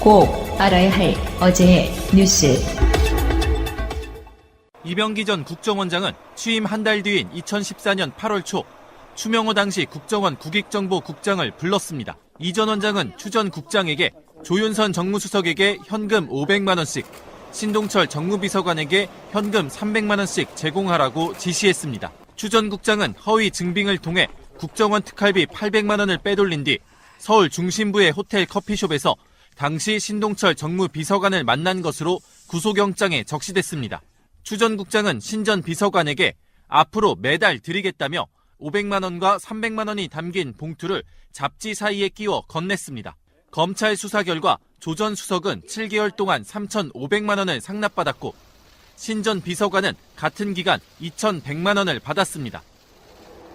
꼭 알아야 할 어제의 뉴스. 이병기 전 국정원장은 취임 한 달 뒤인 2014년 8월 초 추명호 당시 국정원 국익정보국장을 불렀습니다. 이 전 원장은 추 전 국장에게 조윤선 정무수석에게 현금 500만 원씩, 신동철 정무비서관에게 현금 300만 원씩 제공하라고 지시했습니다. 추 전 국장은 허위 증빙을 통해 국정원 특활비 800만 원을 빼돌린 뒤 서울 중심부의 호텔 커피숍에서 당시 신동철 정무비서관을 만난 것으로 구속영장에 적시됐습니다. 추 전 국장은 신 전 비서관에게 앞으로 매달 드리겠다며 500만 원과 300만 원이 담긴 봉투를 잡지 사이에 끼워 건넸습니다. 검찰 수사 결과 조 전 수석은 7개월 동안 3,500만 원을 상납받았고 신 전 비서관은 같은 기간 2,100만 원을 받았습니다.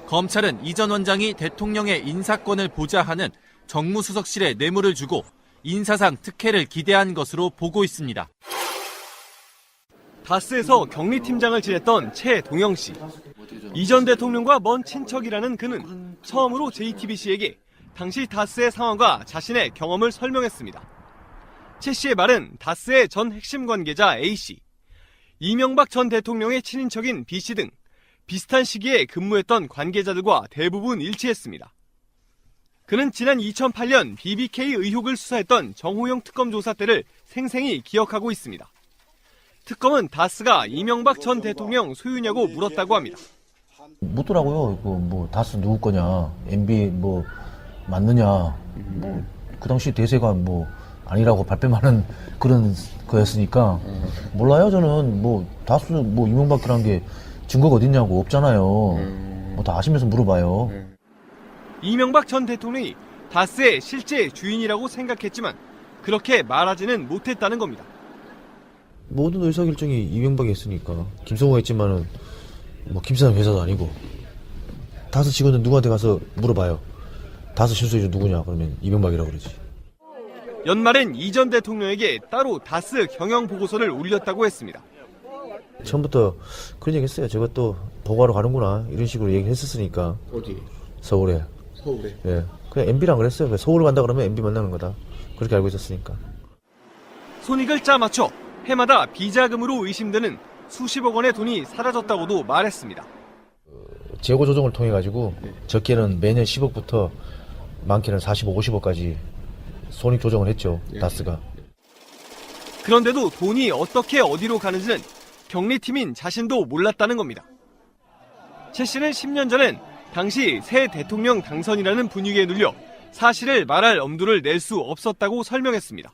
검찰은 이 전 원장이 대통령의 인사권을 보좌하는 정무수석실에 뇌물을 주고 인사상 특혜를 기대한 것으로 보고 있습니다. 다스에서 격리팀장을 지냈던 최동영 씨. 이 전 대통령과 먼 친척이라는 그는 처음으로 JTBC에게 당시 다스의 상황과 자신의 경험을 설명했습니다. 최 씨의 말은 다스의 전 핵심 관계자 A 씨, 이명박 전 대통령의 친인척인 B 씨 등 비슷한 시기에 근무했던 관계자들과 대부분 일치했습니다. 그는 지난 2008년 BBK 의혹을 수사했던 정호영 특검 조사 때를 생생히 기억하고 있습니다. 특검은 다스가 이명박 전 대통령 소유냐고 물었다고 합니다. 묻더라고요. 다스 누구 거냐, MB 맞느냐. 그 당시 대세가 아니라고 발뺌하는 그런 거였으니까 몰라요. 저는 다스 이명박이라는 게 증거가 어딨냐고. 없잖아요. 다 아시면서 물어봐요. 이명박 전 대통령이 다스의 실제 주인이라고 생각했지만 그렇게 말하지는 못했다는 겁니다. 모든 의사결정이 이명박이 했으니까. 김성호가 했지만은 김사장 회사도 아니고. 다스 직원들 누구한테 가서 물어봐요. 다스 실소유주 누구냐 그러면 이명박이라고 그러지. 연말엔 이 전 대통령에게 따로 다스 경영 보고서를 올렸다고 했습니다. 처음부터 그런 얘기 했어요. 제가 또 보고하러 가는구나 이런 식으로 얘기했었으니까. 어디? 서울에. 서울에? 예. 그냥 MB랑 그랬어요. 서울 간다 그러면 MB 만나는 거다. 그렇게 알고 있었으니까. 손익을 짜맞춰 해마다 비자금으로 의심되는 수십억 원의 돈이 사라졌다고도 말했습니다. 재고 조정을 통해 가지고 적게는 매년 10억부터 많게는 40억, 50억까지 손익 조정을 했죠. 다스가. 그런데도 돈이 어떻게 어디로 가는지는 격리팀인 자신도 몰랐다는 겁니다. 최 씨는 10년 전엔 당시 새 대통령 당선이라는 분위기에 눌려 사실을 말할 엄두를 낼 수 없었다고 설명했습니다.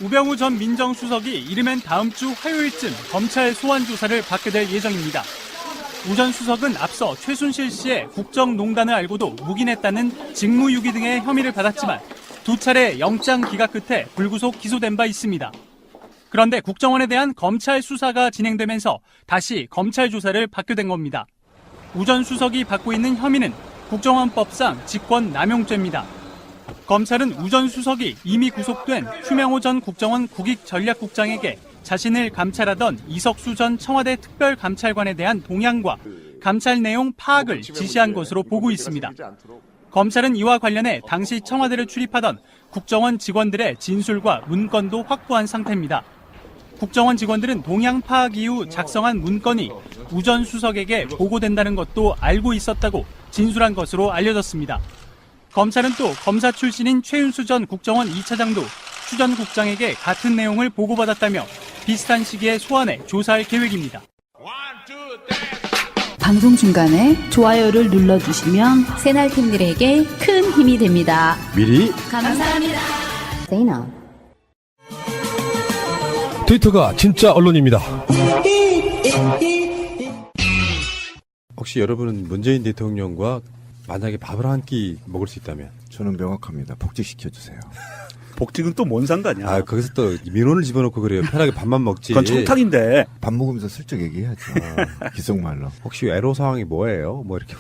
우병우 전 민정수석이 이르면 다음 주 화요일쯤 검찰 소환 조사를 받게 될 예정입니다. 우 전 수석은 앞서 최순실 씨의 국정농단을 알고도 묵인했다는 직무유기 등의 혐의를 받았지만 두 차례 영장 기각 끝에 불구속 기소된 바 있습니다. 그런데 국정원에 대한 검찰 수사가 진행되면서 다시 검찰 조사를 받게 된 겁니다. 우 전 수석이 받고 있는 혐의는 국정원법상 직권남용죄입니다. 검찰은 우 전 수석이 이미 구속된 추명호 전 국정원 국익전략국장에게 자신을 감찰하던 이석수 전 청와대 특별감찰관에 대한 동향과 감찰 내용 파악을 지시한 것으로 보고 있습니다. 검찰은 이와 관련해 당시 청와대를 출입하던 국정원 직원들의 진술과 문건도 확보한 상태입니다. 국정원 직원들은 동향 파악 이후 작성한 문건이 우 전 수석에게 보고된다는 것도 알고 있었다고 진술한 것으로 알려졌습니다. 검찰은 또 검사 출신인 최윤수 전 국정원 2차장도 추 전 국장에게 같은 내용을 보고받았다며 비슷한 시기에 소환해 조사할 계획입니다. 방송 중간에 좋아요를 눌러주시면 새날팀들에게 큰 힘이 됩니다. 미리 감사합니다. 세이나. 트위터가 진짜 언론입니다. 혹시 여러분은 문재인 대통령과 만약에 밥을 한 끼 먹을 수 있다면? 저는 명확합니다. 복직시켜주세요. 복직은 또 뭔 상관이야? 거기서 또 민원을 집어넣고 그래요. 편하게 밥만 먹지. 그건 청탁인데. 밥 먹으면서 슬쩍 얘기해야죠. 기속말로. 혹시 애로사항이 뭐예요? 이렇게.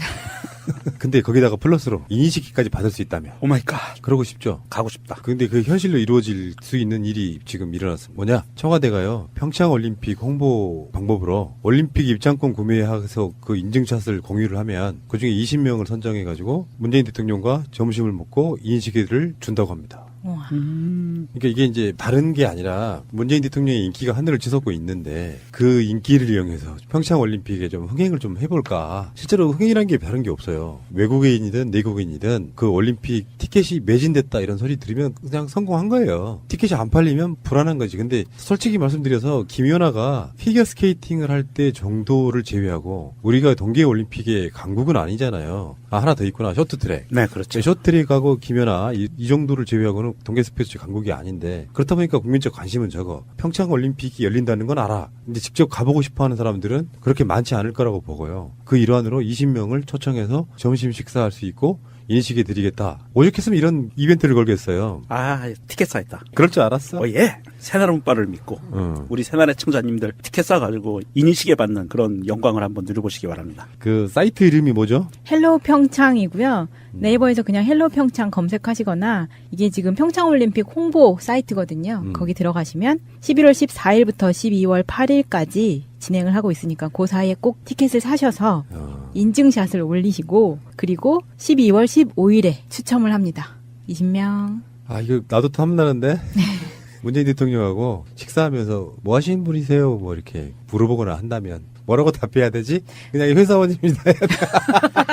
근데 거기다가 플러스로 인식기까지 받을 수 있다면. 오마이갓. 그러고 싶죠? 가고 싶다. 근데 그 현실로 이루어질 수 있는 일이 지금 일어났습니다. 뭐냐? 청와대가요, 평창 올림픽 홍보 방법으로 올림픽 입장권 구매해서 그 인증샷을 공유를 하면 그 중에 20명을 선정해가지고 문재인 대통령과 점심을 먹고 인식기를 준다고 합니다. 우와. 그러니까 이게 이제 다른 게 아니라 문재인 대통령의 인기가 하늘을 치솟고 있는데 그 인기를 이용해서 평창 올림픽에 좀 흥행을 좀 해볼까. 실제로 흥행이란 게 다른 게 없어요. 외국인이든 내국인이든 그 올림픽 티켓이 매진됐다 이런 소리 들으면 그냥 성공한 거예요. 티켓이 안 팔리면 불안한 거지. 근데 솔직히 말씀드려서 김연아가 피겨 스케이팅을 할 때 정도를 제외하고 우리가 동계 올림픽의 강국은 아니잖아요. 아, 하나 더 있구나. 쇼트트랙. 네, 그렇죠. 쇼트트랙하고 김연아 이 정도를 제외하고는 동계 스포츠 강국이 아닌데 그렇다 보니까 국민적 관심은 적어. 평창 올림픽이 열린다는 건 알아. 근데 직접 가보고 싶어하는 사람들은 그렇게 많지 않을 거라고 보고요. 그 일환으로 20명을 초청해서 점심 식사할 수 있고 인식해 드리겠다. 오죽했으면 이런 이벤트를 걸겠어요. 아, 티켓 사있다. 그럴 줄 알았어. 예. 새나라 운빨을 믿고 우리 새나라 청자님들 티켓 사가지고 인식에 받는 그런 영광을 한번 누려보시기 바랍니다. 그 사이트 이름이 뭐죠? 헬로 평창이고요. 네이버에서 그냥 헬로 평창 검색하시거나 이게 지금 평창올림픽 홍보 사이트거든요. 거기 들어가시면 11월 14일부터 12월 8일까지 진행을 하고 있으니까 그 사이에 꼭 티켓을 사셔서 인증샷을 올리시고 그리고 12월 15일에 추첨을 합니다. 20명. 아, 이거 나도 탐나는데? 문재인 대통령하고 식사하면서 뭐 하시는 분이세요? 뭐 이렇게 물어보거나 한다면 뭐라고 답해야 되지? 그냥 회사원입니다.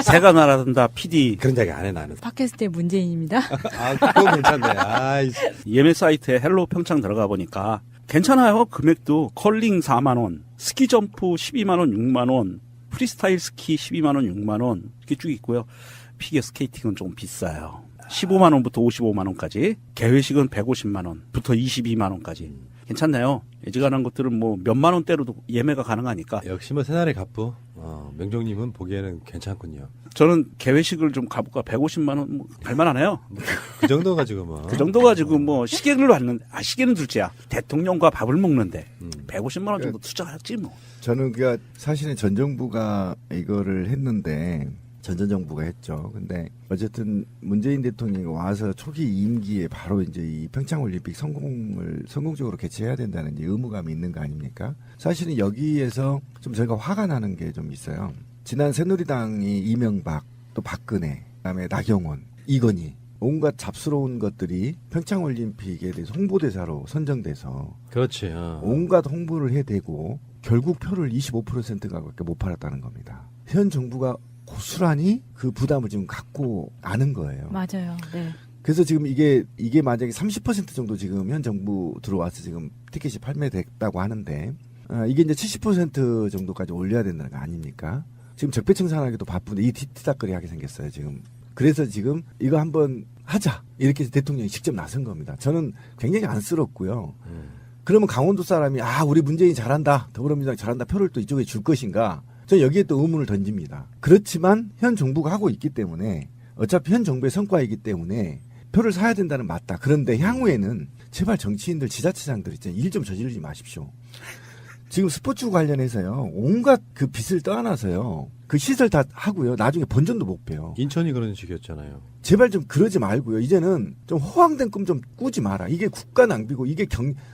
새가 날아든다 PD. 그런 이야기 안 해, 나는. 팟캐스트의 문재인입니다. 아, 그거 괜찮네. 아이씨. 예매 사이트에 헬로 평창 들어가 보니까 괜찮아요. 금액도 컬링 4만 원, 스키 점프 12만 원, 6만 원, 프리스타일 스키 12만 원, 6만 원 이렇게 쭉 있고요. 피겨 스케이팅은 조금 비싸요. 15만 원부터 55만 원까지, 개회식은 150만 원부터 22만 원까지. 괜찮네요. 예지간한 것들은 뭐 몇만 원대로도 예매가 가능하니까. 역시 뭐 새날의 갑부. 명종님은 보기에는 괜찮군요. 저는 개회식을 좀 가볼까. 150만 원 뭐 갈만하네요. 그 정도 가지고 뭐. 그 정도 가지고 뭐 시계를 받는, 시계는 둘째야. 대통령과 밥을 먹는데 150만 원 정도 투자하지 뭐. 저는 그니까 사실은 전 정부가 이거를 했는데 전 정부가 했죠. 근데 어쨌든 문재인 대통령이 와서 초기 임기에 바로 이제 이 평창올림픽 성공적으로 개최해야 된다는 이제 의무감이 있는 거 아닙니까? 사실은 여기에서 좀 저희가 화가 나는 게 좀 있어요. 지난 새누리당이 이명박, 또 박근혜, 그다음에 나경원, 이건희 온갖 잡스러운 것들이 평창올림픽에 대해서 홍보대사로 선정돼서 그렇지. 온갖 홍보를 해대고 결국 표를 25%가밖에 못 팔았다는 겁니다. 현 정부가 고스란히 그 부담을 지금 갖고 아는 거예요. 맞아요. 네. 그래서 지금 이게 만약에 30% 정도 지금 현 정부 들어와서 지금 티켓이 판매됐다고 하는데 이게 이제 70% 정도까지 올려야 된다는 거 아닙니까? 지금 적폐청산하기도 바쁜데 이 티닥거리 하게 생겼어요 지금. 그래서 지금 이거 한번 하자 이렇게 해서 대통령이 직접 나선 겁니다. 저는 굉장히 안쓰럽고요. 그러면 강원도 사람이 우리 문재인이 잘한다, 더불어민주당이 잘한다, 표를 또 이쪽에 줄 것인가? 저는 여기에 또 의문을 던집니다. 그렇지만 현 정부가 하고 있기 때문에 어차피 현 정부의 성과이기 때문에 표를 사야 된다는 맞다. 그런데 향후에는 제발 정치인들, 지자체장들 있잖아요. 일 좀 저지르지 마십시오. 지금 스포츠 관련해서요. 온갖 그 빚을 떠안아서요. 그 시설 다 하고요. 나중에 본전도 못 빼요. 인천이 그런 식이었잖아요. 제발 좀 그러지 말고요. 이제는 좀 호황된 꿈 좀 꾸지 마라. 이게 국가 낭비고 이게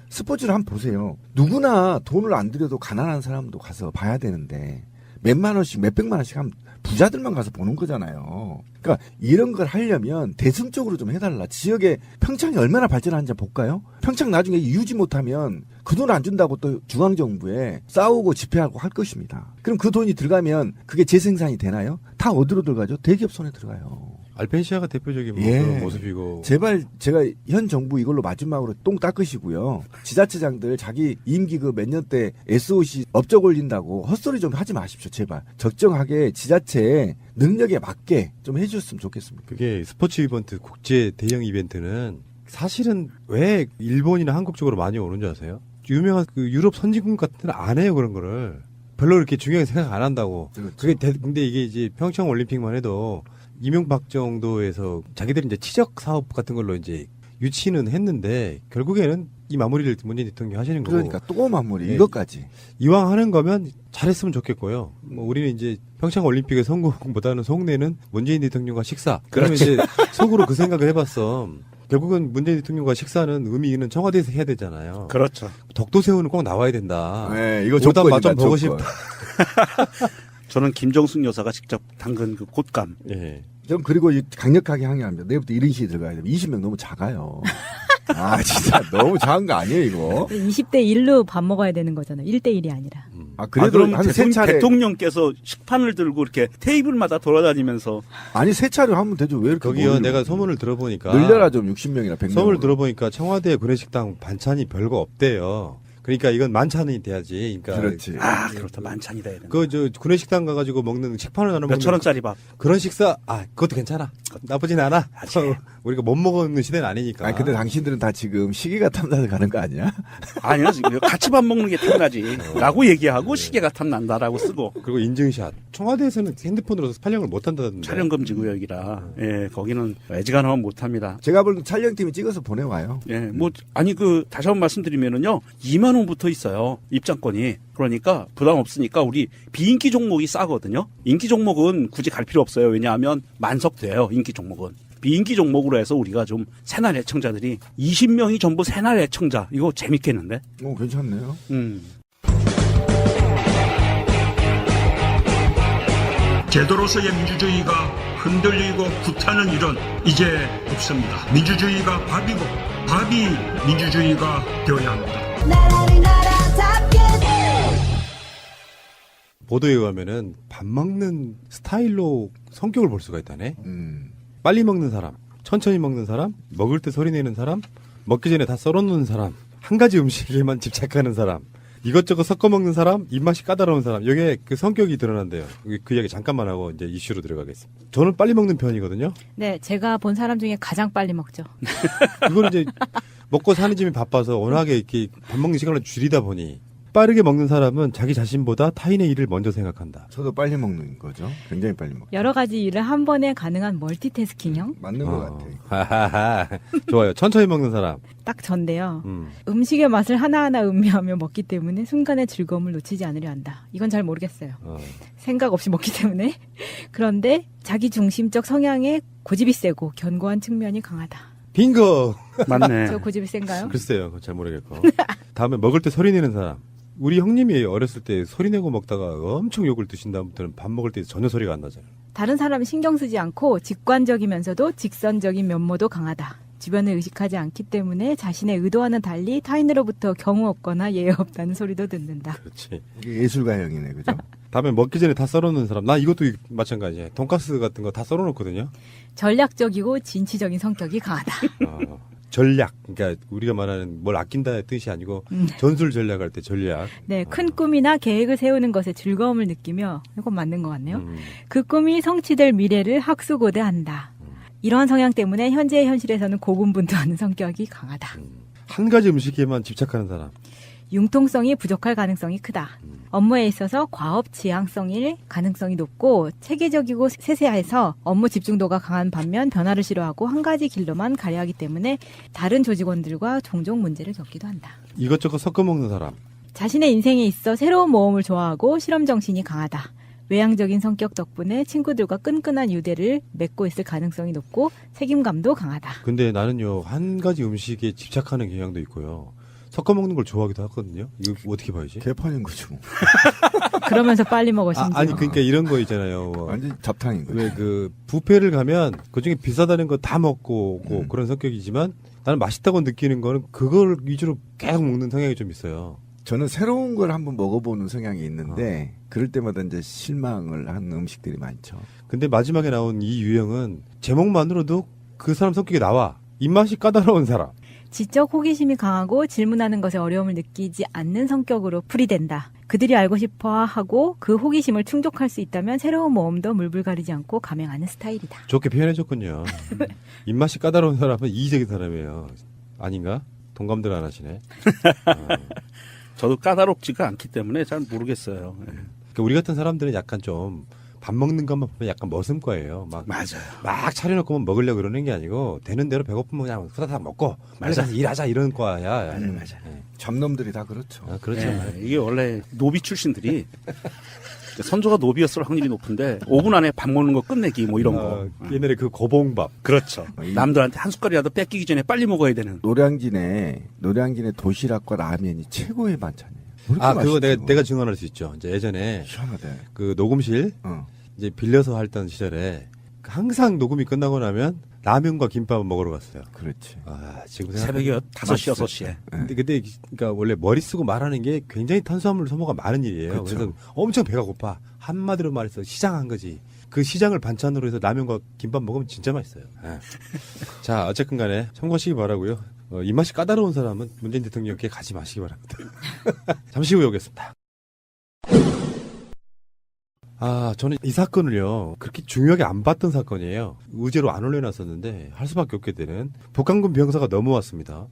스포츠를 한번 보세요. 누구나 돈을 안 들여도 가난한 사람도 가서 봐야 되는데 몇만 원씩 몇백만 원씩 하면 부자들만 가서 보는 거잖아요. 그러니까 이런 걸 하려면 대승적으로 좀 해달라. 지역에 평창이 얼마나 발전하는지 볼까요? 평창 나중에 유지 못하면 그 돈 안 준다고 또 중앙정부에 싸우고 집회하고 할 것입니다. 그럼 그 돈이 들어가면 그게 재생산이 되나요? 다 어디로 들어가죠? 대기업 손에 들어가요. 알펜시아가 대표적인 그런 모습이고. 제발 제가 현 정부 이걸로 마지막으로 똥 닦으시고요. 지자체장들 자기 임기 그 몇 년 때 SOC 업적 올린다고 헛소리 좀 하지 마십시오. 제발. 적정하게 지자체의 능력에 맞게 좀 해주셨으면 좋겠습니다. 그게 스포츠 이벤트, 국제 대형 이벤트는 사실은 왜 일본이나 한국 쪽으로 많이 오는 줄 아세요? 유명한 그 유럽 선진국 같은 데는 안 해요, 그런 거를. 별로 이렇게 중요하게 생각 안 한다고. 그렇죠. 근데 이게 이제 평창 올림픽만 해도 이명박 정도에서 자기들이 이제 치적 사업 같은 걸로 이제 유치는 했는데 결국에는 이 마무리를 문재인 대통령이 하시는 거고. 그러니까 또 마무리 이것까지. 이왕 하는 거면 잘했으면 좋겠고요. 뭐 우리는 이제 평창 올림픽의 성공보다는 속내는 문재인 대통령과 식사. 그러면 이제 속으로 그 생각을 해봤어. 결국은 문재인 대통령과 식사는 의미 있는 청와대에서 해야 되잖아요. 그렇죠. 덕도새우는 꼭 나와야 된다. 네, 이거 조단 맛 좀 조건이다, 보고 조건. 싶다. 저는 김정숙 여사가 직접 담근 그 곶감. 예. 전 그리고 강력하게 항의합니다. 내일부터 1인실에 들어가야 돼요. 20명 너무 작아요. 아, 진짜 너무 작은 거 아니에요, 이거? 20대 1로 밥 먹어야 되는 거잖아요. 1대 1이 아니라. 아, 그래도 그럼 한 세 차례. 대통령께서 식판을 들고 이렇게 테이블마다 돌아다니면서 아니, 세 차례 하면 되죠. 왜 이렇게. 거기요, 몰리고. 내가 소문을 들어보니까. 늘려라 좀 60명이나 100명. 소문을 들어보니까 청와대 구내식당 반찬이 별거 없대요. 그러니까 이건 만찬이 돼야지. 그러니까 그렇지. 그렇다 만찬이다 해야 되나. 저 구내식당 가가지고 먹는 식판을 나눠 먹는 몇천 원짜리 밥. 그런 식사 그것도 괜찮아. 나쁘진 않아. 우리가 못 먹는 시대는 아니니까. 아니, 근데 당신들은 다 지금 시기가 탐나서 가는 거 아니야? 아니요, 지금 같이 밥 먹는 게 탐나지. 라고 얘기하고 시계가 탐난다라고 쓰고. 그리고 인증샷. 청와대에서는 핸드폰으로 촬영을 못 한다던데. 촬영 금지 구역이라. 예, 거기는 애지간하면 못 합니다. 제가 볼 때 촬영팀이 찍어서 보내와요. 예, 다시 한번 말씀드리면은요, 2만 원부터 있어요. 입장권이. 그러니까 부담 없으니까 우리 비인기 종목이 싸거든요. 인기 종목은 굳이 갈 필요 없어요. 왜냐하면 만석돼요. 인기 종목은. 비인기 종목으로 해서 우리가 좀 새날 애청자들이 20명이 전부 새날 애청자. 이거 재밌겠는데? 괜찮네요. 제도로서의 민주주의가 흔들리고 구타는 일은 이제 없습니다. 민주주의가 밥이고 밥이 민주주의가 되어야 합니다. 보도에 의하면은 밥 먹는 스타일로 성격을 볼 수가 있다네. 빨리 먹는 사람, 천천히 먹는 사람, 먹을 때 소리 내는 사람, 먹기 전에 다 썰어놓는 사람, 한 가지 음식에만 집착하는 사람, 이것저것 섞어 먹는 사람, 입맛이 까다로운 사람, 여기에 그 성격이 드러난대요. 그 이야기 잠깐만 하고 이제 이슈로 들어가겠습니다. 저는 빨리 먹는 편이거든요. 네, 제가 본 사람 중에 가장 빨리 먹죠. 이걸 이제 먹고 사는 집이 바빠서 워낙에 이렇게 밥 먹는 시간을 줄이다 보니 빠르게 먹는 사람은 자기 자신보다 타인의 일을 먼저 생각한다. 저도 빨리 먹는 거죠. 굉장히 빨리 먹죠. 여러 가지 일을 한 번에 가능한 멀티태스킹형? 맞는 것 같아요. 하하하. 좋아요. 천천히 먹는 사람. 딱 전데요. 음식의 맛을 하나하나 음미하며 먹기 때문에 순간의 즐거움을 놓치지 않으려 한다. 이건 잘 모르겠어요. 생각 없이 먹기 때문에. 그런데 자기 중심적 성향에 고집이 세고 견고한 측면이 강하다. 빙고! 맞네. 저 고집이 센가요? 글쎄요. 그건 잘 모르겠고. 다음에 먹을 때 소리 내는 사람. 우리 형님이 어렸을 때 소리 내고 먹다가 엄청 욕을 드신 다음부터는 밥 먹을 때 전혀 소리가 안 나잖아요. 다른 사람이 신경 쓰지 않고 직관적이면서도 직선적인 면모도 강하다. 주변을 의식하지 않기 때문에 자신의 의도와는 달리 타인으로부터 경우 없거나 예외 없다는 소리도 듣는다. 그렇지. 이게 예술가형이네, 그죠? 다음에 먹기 전에 다 썰어놓는 사람. 나 이것도 마찬가지예요. 돈가스 같은 거 다 썰어놓거든요. 전략적이고 진취적인 성격이 강하다. 전략. 그러니까 우리가 말하는 뭘 아낀다의 뜻이 아니고 전술 전략할 때 전략. 네, 큰 꿈이나 계획을 세우는 것에 즐거움을 느끼며 이건 맞는 것 같네요. 그 꿈이 성취될 미래를 학수고대한다. 이러한 성향 때문에 현재의 현실에서는 고군분투하는 성격이 강하다. 한 가지 음식에만 집착하는 사람. 융통성이 부족할 가능성이 크다. 업무에 있어서 과업 지향성일 가능성이 높고 체계적이고 세세해서 업무 집중도가 강한 반면 변화를 싫어하고 한 가지 길로만 가려하기 때문에 다른 조직원들과 종종 문제를 겪기도 한다. 이것저것 섞어 먹는 사람. 자신의 인생에 있어 새로운 모험을 좋아하고 실험 정신이 강하다. 외향적인 성격 덕분에 친구들과 끈끈한 유대를 맺고 있을 가능성이 높고 책임감도 강하다. 근데 나는요, 한 가지 음식에 집착하는 경향도 있고요. 섞어 먹는 걸 좋아하기도 하거든요. 이거 어떻게 봐야지? 개판인 거죠. 뭐. 그러면서 빨리 먹어 심지어. 아니 그러니까 이런 거 있잖아요. 완전 잡탕인 거죠. 왜 그 뷔페를 가면 그중에 비싸다는 거 다 먹고 오고 그런 성격이지만 나는 맛있다고 느끼는 거는 그걸 위주로 계속 먹는 성향이 좀 있어요. 저는 새로운 걸 한번 먹어보는 성향이 있는데 그럴 때마다 이제 실망을 하는 음식들이 많죠. 근데 마지막에 나온 이 유형은 제목만으로도 그 사람 성격이 나와. 입맛이 까다로운 사람. 지적 호기심이 강하고 질문하는 것에 어려움을 느끼지 않는 성격으로 풀이된다. 그들이 알고 싶어 하고 그 호기심을 충족할 수 있다면 새로운 모험도 물불 가리지 않고 감행하는 스타일이다. 좋게 표현해줬군요. 입맛이 까다로운 사람은 이기적인 사람이에요. 아닌가? 동감들 안 하시네. 저도 까다롭지가 않기 때문에 잘 모르겠어요. 예. 그러니까 우리 같은 사람들은 약간 좀 밥 먹는 것만 보면 약간 머슴과예요. 맞아요. 막 차려놓고 먹으려고 그러는 게 아니고 되는 대로 배고프면 그냥 후다닥 먹고 빨리 가서 일하자 이런 과야. 맞아요. 잡놈들이 다 그렇죠. 그렇죠. 예, 이게 원래 노비 출신들이 선조가 노비였을 확률이 높은데 5분 안에 밥 먹는 거 끝내기 뭐 이런 거. 옛날에 그 고봉밥. 그렇죠. 남들한테 한 숟갈이라도 뺏기기 전에 빨리 먹어야 되는. 노량진의 도시락과 라면이 최고의 반찬이에요. 그거 내가 증언할 수 있죠. 이제 예전에 시원하대. 그 녹음실 이제 빌려서 했던 시절에 항상 녹음이 끝나고 나면 라면과 김밥을 먹으러 갔어요. 그렇지. 아, 지금 새벽에 5시, 6시에. 근데 그러니까 원래 머리 쓰고 말하는 게 굉장히 탄수화물 소모가 많은 일이에요. 그렇죠. 그래서 엄청 배가 고파. 한마디로 말해서 시장한 거지. 그 시장을 반찬으로 해서 라면과 김밥 먹으면 진짜 맛있어요. 예. 자, 어쨌든 간에 참고하시기 바라고요. 입맛이 까다로운 사람은 문재인 대통령께 가지 마시기 바랍니다. 잠시 후에 오겠습니다. 저는 이 사건을요, 그렇게 중요하게 안 봤던 사건이에요. 의제로 안 올려놨었는데, 할 수밖에 없게 되는 북한군 병사가 넘어왔습니다.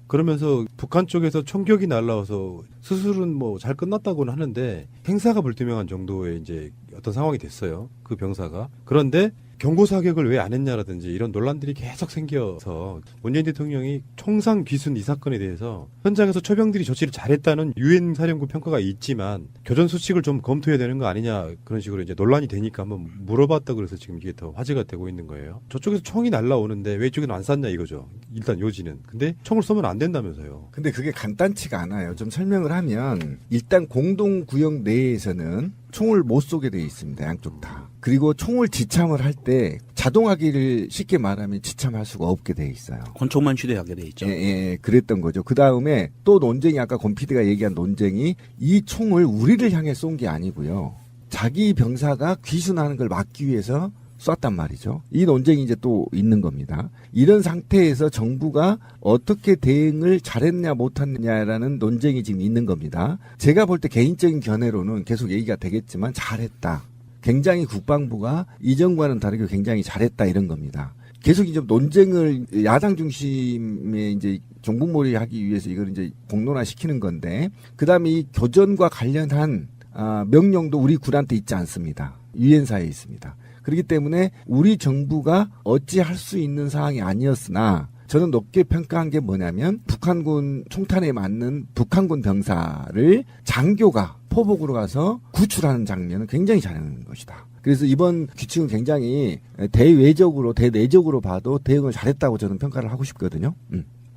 그러면서 북한 쪽에서 총격이 날라와서 수술은 뭐 잘 끝났다고는 하는데, 행사가 불투명한 정도의 이제 어떤 상황이 됐어요. 그 병사가. 그런데, 경고 사격을 왜 안 했냐라든지 이런 논란들이 계속 생겨서 문재인 대통령이 총상 귀순 이 사건에 대해서 현장에서 초병들이 조치를 잘했다는 유엔 사령부 평가가 있지만 교전 수칙을 좀 검토해야 되는 거 아니냐 그런 식으로 이제 논란이 되니까 한번 물어봤다 그래서 지금 이게 더 화제가 되고 있는 거예요. 저쪽에서 총이 날라오는데 왜 이쪽에는 안 쐈냐 이거죠. 일단 요지는. 근데 총을 쏘면 안 된다면서요. 근데 그게 간단치가 않아요. 좀 설명을 하면 일단 공동구역 내에서는 총을 못 쏘게 돼 있습니다. 양쪽 다. 그리고 총을 지참을 할 때 자동화기를 쉽게 말하면 지참할 수가 없게 돼 있어요. 권총만 휴대하게 돼 있죠. 예, 그랬던 거죠. 그 다음에 또 논쟁이 아까 권 PD가 얘기한 논쟁이 이 총을 우리를 향해 쏜 게 아니고요. 자기 병사가 귀순하는 걸 막기 위해서 쐈단 말이죠. 이 논쟁이 이제 또 있는 겁니다. 이런 상태에서 정부가 어떻게 대응을 잘했냐 못했냐라는 논쟁이 지금 있는 겁니다. 제가 볼 때 개인적인 견해로는 계속 얘기가 되겠지만 잘했다. 굉장히 국방부가 이전과는 다르게 굉장히 잘했다 이런 겁니다. 계속 이제 논쟁을 야당 중심의 이제 종북몰이 하기 위해서 이걸 이제 공론화 시키는 건데, 그 다음에 이 교전과 관련한 명령도 우리 군한테 있지 않습니다. 유엔사에 있습니다. 그렇기 때문에 우리 정부가 어찌할 수 있는 상황이 아니었으나 저는 높게 평가한 게 뭐냐면 북한군 총탄에 맞는 북한군 병사를 장교가 포복으로 가서 구출하는 장면은 굉장히 잘하는 것이다. 그래서 이번 규칙은 굉장히 대외적으로 대내적으로 봐도 대응을 잘했다고 저는 평가를 하고 싶거든요.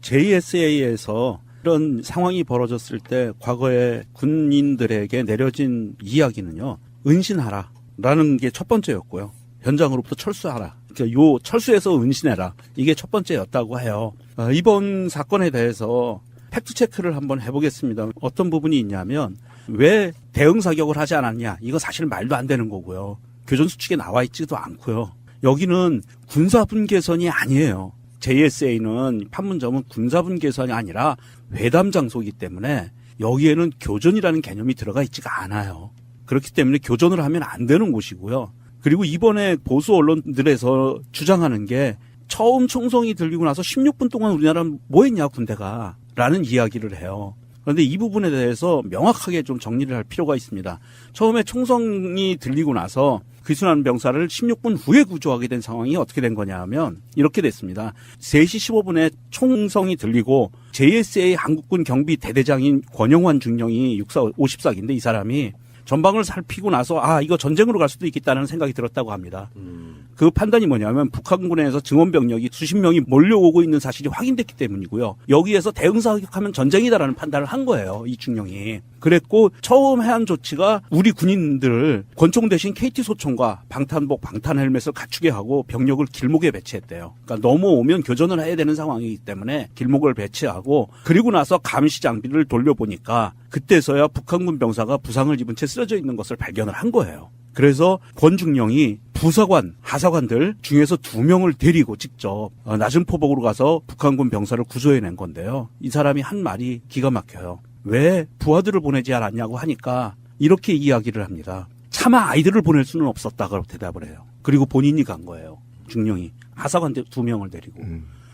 JSA에서 이런 상황이 벌어졌을 때 과거에 군인들에게 내려진 이야기는요. 은신하라라는 게 첫 번째였고요. 현장으로부터 철수하라. 그러니까 요 철수해서 은신해라. 이게 첫 번째였다고 해요. 이번 사건에 대해서 팩트 체크를 한번 해보겠습니다. 어떤 부분이 있냐면 왜 대응 사격을 하지 않았냐. 이거 사실 말도 안 되는 거고요. 교전 수칙에 나와 있지도 않고요. 여기는 군사분 개선이 아니에요. JSA는 판문점은 군사분 개선이 아니라 회담 장소이기 때문에 여기에는 교전이라는 개념이 들어가 있지가 않아요. 그렇기 때문에 교전을 하면 안 되는 곳이고요. 그리고 이번에 보수 언론들에서 주장하는 게 처음 총성이 들리고 나서 16분 동안 우리나라는 뭐 했냐 군대가 라는 이야기를 해요. 그런데 이 부분에 대해서 명확하게 좀 정리를 할 필요가 있습니다. 처음에 총성이 들리고 나서 귀순한 병사를 16분 후에 구조하게 된 상황이 어떻게 된 거냐 하면 이렇게 됐습니다. 3시 15분에 총성이 들리고 JSA 한국군 경비 대대장인 권영환 중령이 54인데 이 사람이 전방을 살피고 나서 이거 전쟁으로 갈 수도 있겠다는 생각이 들었다고 합니다. 그 판단이 뭐냐면 북한군에서 증원병력이 수십 명이 몰려오고 있는 사실이 확인됐기 때문이고요. 여기에서 대응사격하면 전쟁이다라는 판단을 한 거예요. 이 중령이. 그랬고 처음 해안 조치가 우리 군인들을 권총 대신 KT소총과 방탄복, 방탄헬멧을 갖추게 하고 병력을 길목에 배치했대요. 그러니까 넘어오면 교전을 해야 되는 상황이기 때문에 길목을 배치하고 그리고 나서 감시 장비를 돌려보니까 그때서야 북한군 병사가 부상을 입은 채 쓰러져 있는 것을 발견을 한 거예요. 그래서 권중령이 부사관, 하사관들 중에서 2명을 데리고 직접 낮은 포복으로 가서 북한군 병사를 구조해낸 건데요. 이 사람이 한 말이 기가 막혀요. 왜 부하들을 보내지 않았냐고 하니까 이렇게 이야기를 합니다. 차마 아이들을 보낼 수는 없었다고 대답을 해요. 그리고 본인이 간 거예요. 중령이. 하사관들 2명을 데리고.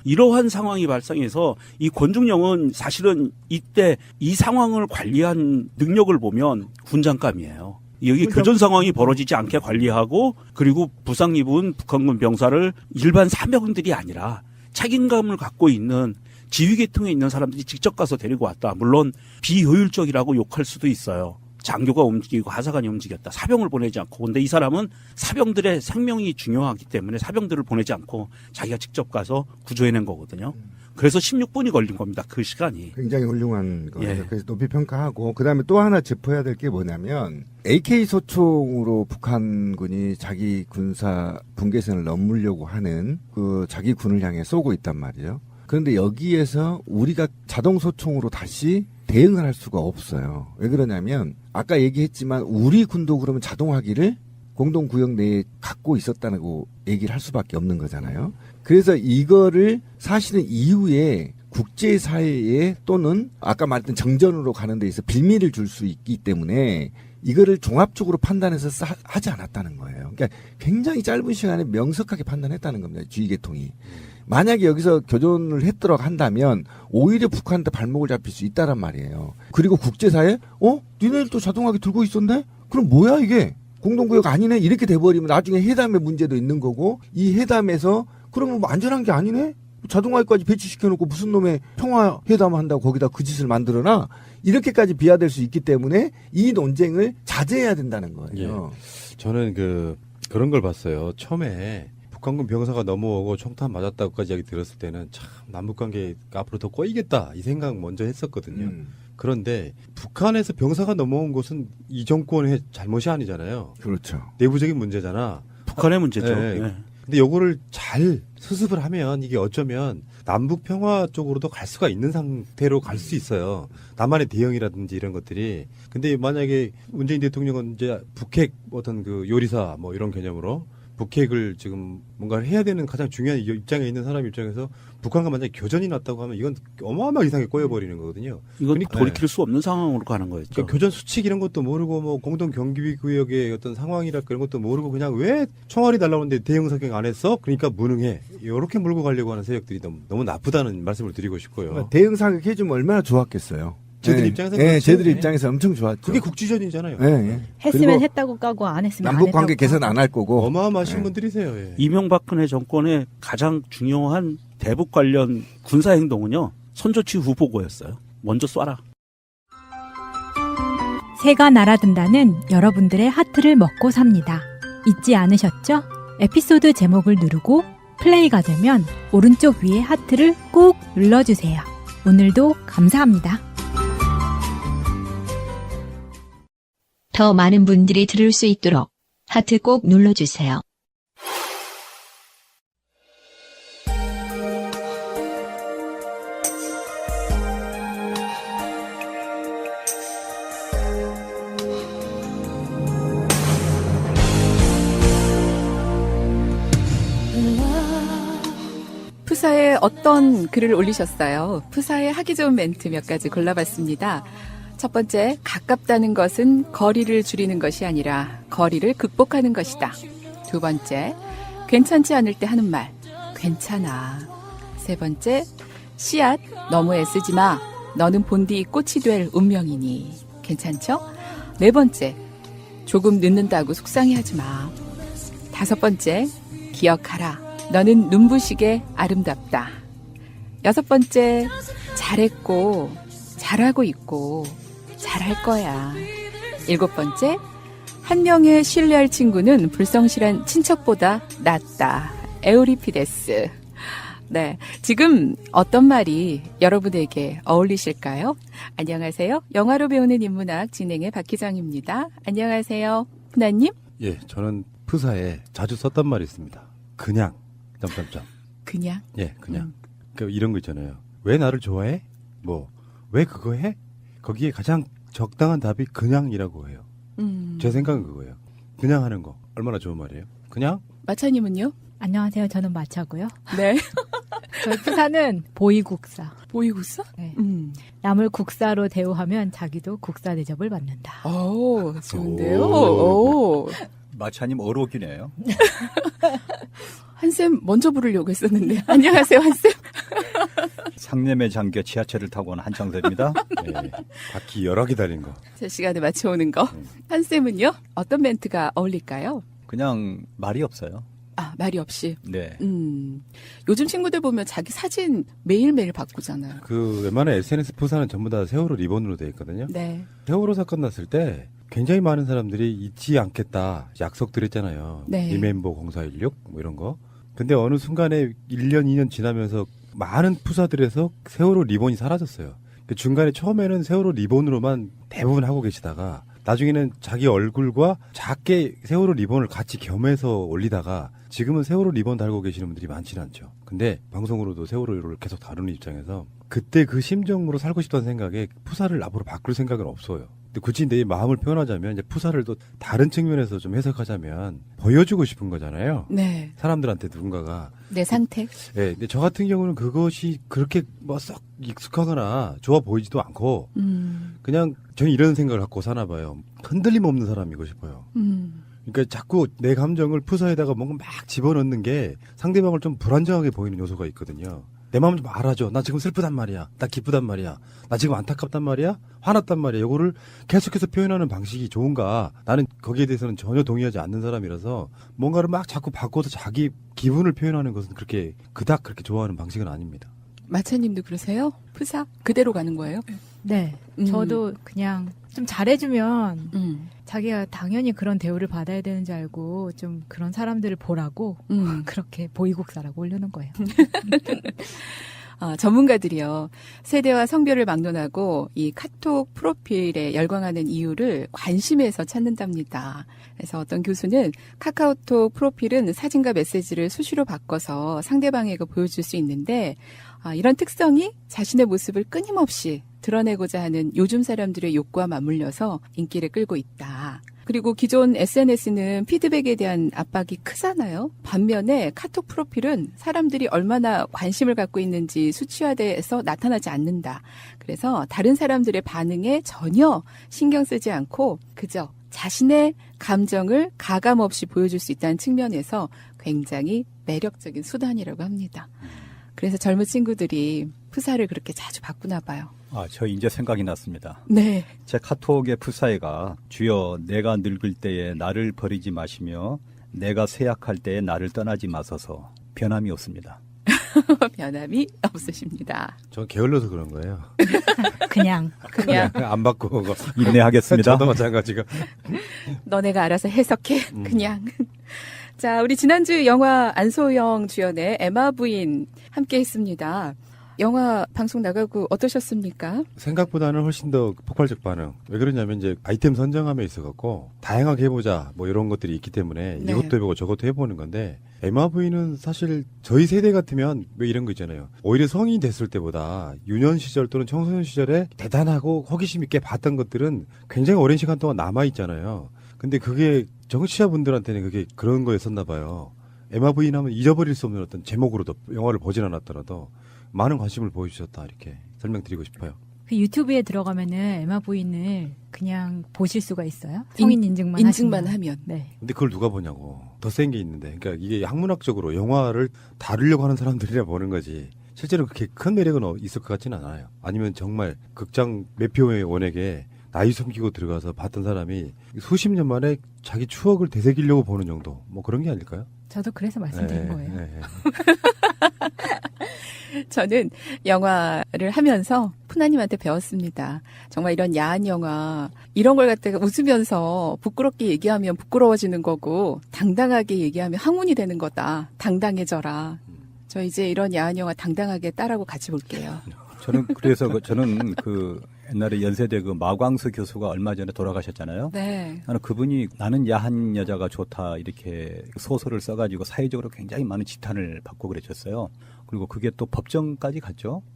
이러한 상황이 발생해서 이 권중령은 사실은 이때 이 상황을 관리한 능력을 보면 군장감이에요. 여기 교전 상황이 벌어지지 않게 관리하고 그리고 부상 입은 북한군 병사를 일반 사병들이 아니라 책임감을 갖고 있는 지휘계통에 있는 사람들이 직접 가서 데리고 왔다. 물론 비효율적이라고 욕할 수도 있어요. 장교가 움직이고 하사관이 움직였다. 사병을 보내지 않고. 근데 이 사람은 사병들의 생명이 중요하기 때문에 사병들을 보내지 않고 자기가 직접 가서 구조해낸 거거든요. 그래서 16분이 걸린 겁니다. 그 시간이. 굉장히 훌륭한 거예요. 예. 그래서 높이 평가하고 그다음에 또 하나 짚어야 될 게 뭐냐면 AK 소총으로 북한군이 자기 군사 분계선을 넘으려고 하는 그 자기 군을 향해 쏘고 있단 말이에요. 그런데 여기에서 우리가 자동 소총으로 다시 대응을 할 수가 없어요. 왜 그러냐면 아까 얘기했지만 우리 군도 그러면 자동화기를 공동구역 내에 갖고 있었다고 얘기를 할 수밖에 없는 거잖아요. 그래서 이거를 사실은 이후에 국제사회에 또는 아까 말했던 정전으로 가는 데 있어 빌미를 줄 수 있기 때문에 이거를 종합적으로 판단해서 하지 않았다는 거예요. 그러니까 굉장히 짧은 시간에 명석하게 판단했다는 겁니다. 주의계통이. 만약에 여기서 교전을 했도록 한다면 오히려 북한한테 발목을 잡힐 수 있다란 말이에요. 그리고 국제사회 니네들도 자동화기 들고 있었네? 그럼 뭐야 이게? 공동구역 아니네? 이렇게 돼버리면 나중에 회담의 문제도 있는 거고 이 회담에서 그러면 뭐 안전한 게 아니네? 자동화기까지 배치시켜놓고 무슨 놈의 평화회담 한다고 거기다 그 짓을 만들어놔? 이렇게까지 비하될 수 있기 때문에 이 논쟁을 자제해야 된다는 거예요. 예. 저는 그런 걸 봤어요. 처음에 북한군 병사가 넘어오고 총탄 맞았다고까지 이야기 들었을 때는 참 남북관계가 앞으로 더 꼬이겠다 이 생각 먼저 했었거든요. 그런데 북한에서 병사가 넘어온 것은 이 정권의 잘못이 아니잖아요. 그렇죠. 내부적인 문제잖아. 북한의 문제죠. 네. 네. 근데 요거를 잘 수습을 하면 이게 어쩌면 남북 평화 쪽으로도 갈 수가 있는 상태로 갈 수 있어요. 남한의 대응이라든지 이런 것들이. 근데 만약에 문재인 대통령은 이제 북핵 어떤 그 요리사 뭐 이런 개념으로 북핵을 지금 뭔가를 해야 되는 가장 중요한 입장에 있는 사람 입장에서 북한과 만약에 교전이 났다고 하면 이건 어마어마하게 이상하게 꼬여버리는 거거든요. 이건 그러니까, 돌이킬 수 없는 상황으로 가는 거였죠. 그러니까 교전 수칙 이런 것도 모르고 뭐 공동 경비 구역의 어떤 상황이랄까 이런 것도 모르고 그냥 왜 총알이 날라오는데 대응 사격 안 했어? 그러니까 무능해. 이렇게 몰고 가려고 하는 세력들이 너무 나쁘다는 말씀을 드리고 싶고요. 대응 사격 해주면 얼마나 좋았겠어요. 쟤들 네. 입장에서 네, 그렇죠. 쟤들 네. 입장에서 엄청 좋았죠. 그게 국지전이잖아요. 네. 했으면 그리고 했다고 까고 안 했으면 안 남북 했다고 관계 개선 까고. 안 할 거고. 어마어마하신 네. 분들이세요. 예. 이명박근혜 정권의 가장 중요한 대북 관련 군사 행동은요. 선조치 후보고였어요. 먼저 쏴라. 새가 날아든다는 여러분들의 하트를 먹고 삽니다. 잊지 않으셨죠? 에피소드 제목을 누르고 플레이가 되면 오른쪽 위에 하트를 꾹 눌러주세요. 오늘도 감사합니다. 더 많은 분들이 들을 수 있도록 하트 꼭 눌러주세요. 푸사에 어떤 글을 올리셨어요? 푸사에 하기 좋은 멘트 몇 가지 골라봤습니다. 첫 번째, 가깝다는 것은 거리를 줄이는 것이 아니라 거리를 극복하는 것이다. 두 번째, 괜찮지 않을 때 하는 말, 괜찮아. 세 번째, 씨앗, 너무 애쓰지 마. 너는 본디 꽃이 될 운명이니. 괜찮죠? 네 번째, 조금 늦는다고 속상해하지 마. 다섯 번째, 기억하라. 너는 눈부시게 아름답다. 여섯 번째, 잘했고, 잘하고 있고, 잘할 거야. 일곱 번째, 한 명의 신뢰할 친구는 불성실한 친척보다 낫다. 에우리피데스. 네, 지금 어떤 말이 여러분에게 어울리실까요? 안녕하세요. 영화로 배우는 인문학 진행의 박희정입니다. 안녕하세요. 훈아님? 예, 저는 프사에 자주 썼단 말이 있습니다. 그냥. 점점점. 그냥? 예, 그냥. 그러니까 이런 거 있잖아요. 왜 나를 좋아해? 뭐, 왜 그거 해? 거기에 가장 적당한 답이 그냥이라고 해요. 제 생각은 그거예요. 그냥 하는 거. 얼마나 좋은 말이에요. 그냥? 마차님은요? 안녕하세요. 저는 마차고요. 네. 저희 푸사는 보이국사. 보이국사? 네. 남을 국사로 대우하면 자기도 국사 대접을 받는다. 오, 좋은데요? 오. 마차님 어록이네요. 한쌤 먼저 부르려고 했었는데. 안녕하세요, 한쌤. 상념에 잠겨 지하철을 타고 온 한창섭입니다. 예, 바퀴 여러 개 달린 거. 자, 시간에 맞춰오는 거. 한쌤은요? 어떤 멘트가 어울릴까요? 그냥 말이 없어요. 아, 말이 없이. 네. 요즘 친구들 보면 자기 사진 매일매일 바꾸잖아요. 그 웬만한 SNS 포사는 전부 다 세월호 리본으로 돼 있거든요. 네. 세월호 사건 났을 때 굉장히 많은 사람들이 잊지 않겠다 약속들 했잖아요. 네. 리멤버 0416 뭐 이런 거. 근데 어느 순간에 1년, 2년 지나면서 많은 푸사들에서 세월호 리본이 사라졌어요. 그 중간에 처음에는 세월호 리본으로만 대부분 하고 계시다가 나중에는 자기 얼굴과 작게 세월호 리본을 같이 겸해서 올리다가 지금은 세월호 리본 달고 계시는 분들이 많지는 않죠. 근데 방송으로도 세월호를 계속 다루는 입장에서 그때 그 심정으로 살고 싶다는 생각에 푸사를 앞으로 바꿀 생각은 없어요. 근데 굳이 내 마음을 표현하자면 이제 푸사를 또 다른 측면에서 좀 해석하자면 보여주고 싶은 거잖아요. 네. 사람들한테 누군가가. 내 선택. 네, 근데 저 같은 경우는 그것이 그렇게 뭐 썩 익숙하거나 좋아 보이지도 않고 그냥 저는 이런 생각을 갖고 사나 봐요. 흔들림 없는 사람이고 싶어요. 그러니까 자꾸 내 감정을 푸사에다가 뭔가 막 집어넣는 게 상대방을 좀 불안정하게 보이는 요소가 있거든요. 내 마음 좀 알아줘. 나 지금 슬프단 말이야. 나 기쁘단 말이야. 나 지금 안타깝단 말이야. 화났단 말이야. 이거를 계속해서 표현하는 방식이 좋은가? 나는 거기에 대해서는 전혀 동의하지 않는 사람이라서 뭔가를 막 자꾸 바꿔서 자기 기분을 표현하는 것은 그렇게 그닥 그렇게 좋아하는 방식은 아닙니다. 마차님도 그러세요? 푸사 그대로 가는 거예요? 네. 저도 그냥 좀 잘해주면 자기가 당연히 그런 대우를 받아야 되는 줄 알고 좀 그런 사람들을 보라고 그렇게 보이국사라고 올려놓은 거예요. 전문가들이요. 세대와 성별을 막론하고 이 카톡 프로필에 열광하는 이유를 관심에서 찾는답니다. 그래서 어떤 교수는 카카오톡 프로필은 사진과 메시지를 수시로 바꿔서 상대방에게 보여줄 수 있는데 이런 특성이 자신의 모습을 끊임없이 드러내고자 하는 요즘 사람들의 욕구와 맞물려서 인기를 끌고 있다. 그리고 기존 SNS는 피드백에 대한 압박이 크잖아요. 반면에 카톡 프로필은 사람들이 얼마나 관심을 갖고 있는지 수치화돼서 나타나지 않는다. 그래서 다른 사람들의 반응에 전혀 신경 쓰지 않고 그저 자신의 감정을 가감없이 보여줄 수 있다는 측면에서 굉장히 매력적인 수단이라고 합니다. 그래서 젊은 친구들이 푸사를 그렇게 자주 바꾸나 봐요. 저 이제 생각이 났습니다. 네. 제 카톡의 푸사에가 주여 내가 늙을 때에 나를 버리지 마시며 내가 쇠약할 때에 나를 떠나지 마소서 변함이 없습니다. 변함이 없으십니다. 전 게을러서 그런 거예요. 그냥 안 바꾸고 인내하겠습니다. 저도 마찬가지가. 너네가 알아서 해석해. 그냥. 자, 우리 지난주 영화 안소영 주연의 에마 부인 함께 했습니다. 영화 방송 나가고 어떠셨습니까? 생각보다는 훨씬 더 폭발적 반응. 왜 그러냐면 이제 아이템 선정함에 있어갖고 다양하게 해보자 뭐 이런 것들이 있기 때문에 네. 이것도 해보고 저것도 해보는 건데 MRV는 사실 저희 세대 같으면 왜 이런 거 있잖아요. 오히려 성인이 됐을 때보다 유년 시절 또는 청소년 시절에 대단하고 호기심 있게 봤던 것들은 굉장히 오랜 시간 동안 남아있잖아요. 근데 그게 정치자분들한테는 그게 그런 거였었나 봐요. MRV는 하면 잊어버릴 수 없는 어떤 제목으로도 영화를 보진 않았더라도 많은 관심을 보여주셨다 이렇게 설명드리고 싶어요. 그 유튜브에 들어가면은 에마 부인을 그냥 보실 수가 있어요. 성인 인증만 하면. 네. 근데 그걸 누가 보냐고. 더 센 게 있는데. 그러니까 이게 학문학적으로 영화를 다루려고 하는 사람들이라 보는 거지. 실제로 그렇게 큰 매력은 있을 것 같지는 않아요. 아니면 정말 극장 매표의 원액에 나이 숨기고 들어가서 봤던 사람이 수십 년 만에 자기 추억을 되새기려고 보는 정도. 뭐 그런 게 아닐까요? 저도 그래서 말씀드린 거예요. 저는 영화를 하면서 푸나님한테 배웠습니다. 정말 이런 야한 영화, 이런 걸 갖다가 웃으면서 부끄럽게 얘기하면 부끄러워지는 거고 당당하게 얘기하면 항문이 되는 거다. 당당해져라. 저 이제 이런 야한 영화 당당하게 따라하고 같이 볼게요. 저는 그래서 저는 옛날에 연세대 마광수 교수가 얼마 전에 돌아가셨잖아요. 네. 나는 그분이 나는 야한 여자가 좋다 이렇게 소설을 써가지고 사회적으로 굉장히 많은 지탄을 받고 그러셨어요. 그리고 그게 또 법정까지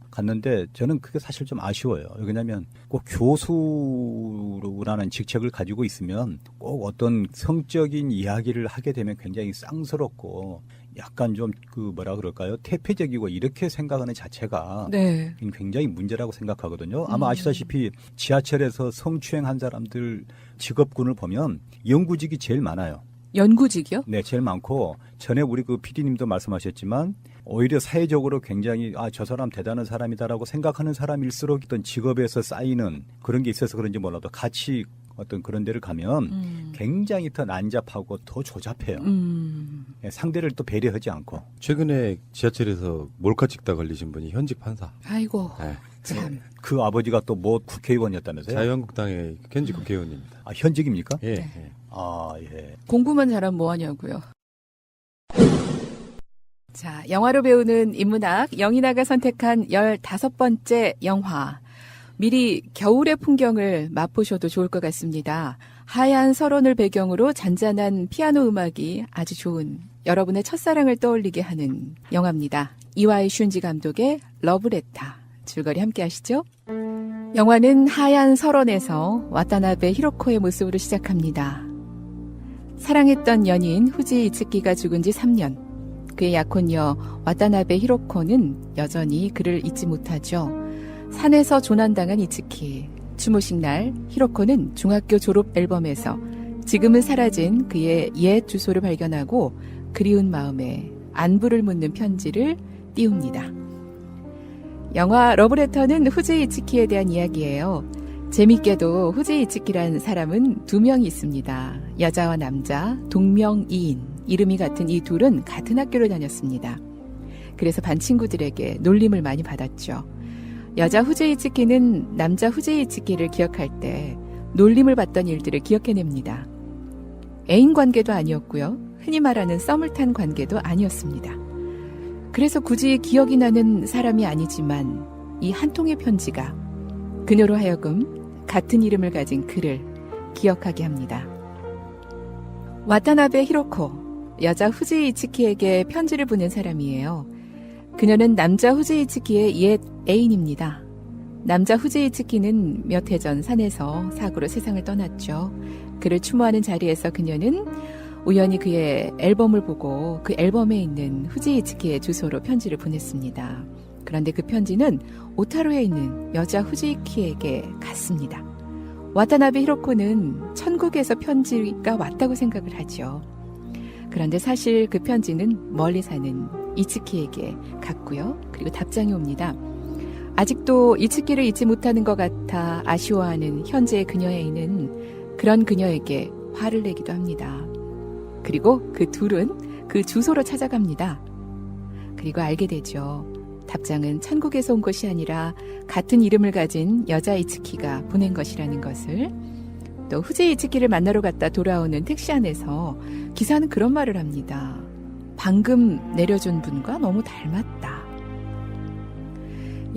갔는데 저는 그게 사실 좀 아쉬워요. 왜냐하면 꼭 교수라는 직책을 가지고 있으면 꼭 어떤 성적인 이야기를 하게 되면 굉장히 쌍스럽고 약간 좀 뭐라 그럴까요? 태폐적이고 이렇게 생각하는 자체가 네. 굉장히 문제라고 생각하거든요. 아마 아시다시피 지하철에서 성추행한 사람들 직업군을 보면 연구직이 제일 많아요. 연구직이요? 네, 제일 많고 전에 우리 PD님도 말씀하셨지만 오히려 사회적으로 굉장히 저 사람 대단한 사람이다라고 생각하는 사람일수록 어떤 직업에서 쌓이는 그런 게 있어서 그런지 몰라도 같이 어떤 그런 데를 가면 굉장히 더 난잡하고 더 조잡해요. 상대를 또 배려하지 않고. 최근에 지하철에서 몰카 찍다 걸리신 분이 현직 판사. 아이고. 네. 참. 그 아버지가 또 국회의원이었다면서요? 자유한국당의 현직 국회의원입니다. 현직입니까? 예. 네. 예. 예. 공부만 잘하면 뭐 하냐고요. 자, 영화로 배우는 인문학, 영인아가 선택한 15번째 영화. 미리 겨울의 풍경을 맛보셔도 좋을 것 같습니다. 하얀 설원을 배경으로 잔잔한 피아노 음악이 아주 좋은 여러분의 첫사랑을 떠올리게 하는 영화입니다. 이와이 슌지 감독의 러브레터. 줄거리 함께 하시죠. 영화는 하얀 설원에서 와타나베 히로코의 모습으로 시작합니다. 사랑했던 연인 후지 이츠키가 죽은 지 3년. 그의 약혼녀 와타나베 히로코는 여전히 그를 잊지 못하죠. 산에서 조난당한 이츠키. 추모식 날 히로코는 중학교 졸업 앨범에서 지금은 사라진 그의 옛 주소를 발견하고 그리운 마음에 안부를 묻는 편지를 띄웁니다. 영화 러브레터는 후지 이츠키에 대한 이야기예요. 재밌게도 후지 이츠키라는 사람은 2명이 있습니다. 여자와 남자, 동명이인. 이름이 같은 이 둘은 같은 학교를 다녔습니다. 그래서 반 친구들에게 놀림을 많이 받았죠. 여자 후지 이츠키는 남자 후지 이츠키를 기억할 때 놀림을 받던 일들을 기억해냅니다. 애인 관계도 아니었고요. 흔히 말하는 썸을 탄 관계도 아니었습니다. 그래서 굳이 기억이 나는 사람이 아니지만 이 한 통의 편지가 그녀로 하여금 같은 이름을 가진 그를 기억하게 합니다. 와타나베 히로코, 여자 후지 이츠키에게 편지를 보낸 사람이에요. 그녀는 남자 후지 이츠키의 옛 애인입니다. 남자 후지 이츠키는 몇 해 전 산에서 사고로 세상을 떠났죠. 그를 추모하는 자리에서 그녀는 우연히 그의 앨범을 보고 그 앨범에 있는 후지 이츠키의 주소로 편지를 보냈습니다. 그런데 그 편지는 오타루에 있는 여자 후지 이츠키에게 갔습니다. 와타나베 히로코는 천국에서 편지가 왔다고 생각을 하죠. 그런데 사실 그 편지는 멀리 사는 이츠키에게 갔고요. 그리고 답장이 옵니다. 아직도 이츠키를 잊지 못하는 것 같아 아쉬워하는 현재의 그녀의 애인은 그런 그녀에게 화를 내기도 합니다. 그리고 그 둘은 그 주소로 찾아갑니다. 그리고 알게 되죠. 답장은 천국에서 온 것이 아니라 같은 이름을 가진 여자 이츠키가 보낸 것이라는 것을. 또 후지 이츠키를 만나러 갔다 돌아오는 택시 안에서 기사는 그런 말을 합니다. 방금 내려준 분과 너무 닮았다.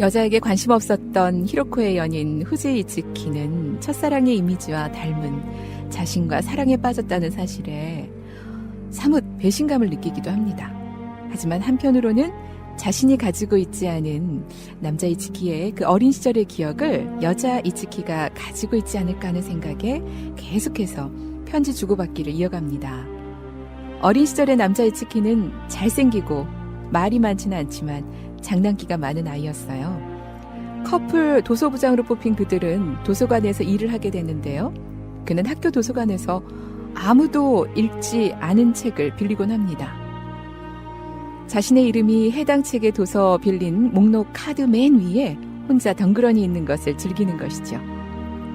여자에게 관심 없었던 히로코의 연인 후지 이츠키는 첫사랑의 이미지와 닮은 자신과 사랑에 빠졌다는 사실에 사뭇 배신감을 느끼기도 합니다. 하지만 한편으로는 자신이 가지고 있지 않은 남자 이츠키의 그 어린 시절의 기억을 여자 이츠키가 가지고 있지 않을까 하는 생각에 계속해서 편지 주고받기를 이어갑니다. 어린 시절의 남자 이츠키는 잘생기고 말이 많지는 않지만 장난기가 많은 아이였어요. 커플 도서부장으로 뽑힌 그들은 도서관에서 일을 하게 되는데요. 그는 학교 도서관에서 아무도 읽지 않은 책을 빌리곤 합니다. 자신의 이름이 해당 책의 도서 빌린 목록 카드 맨 위에 혼자 덩그러니 있는 것을 즐기는 것이죠.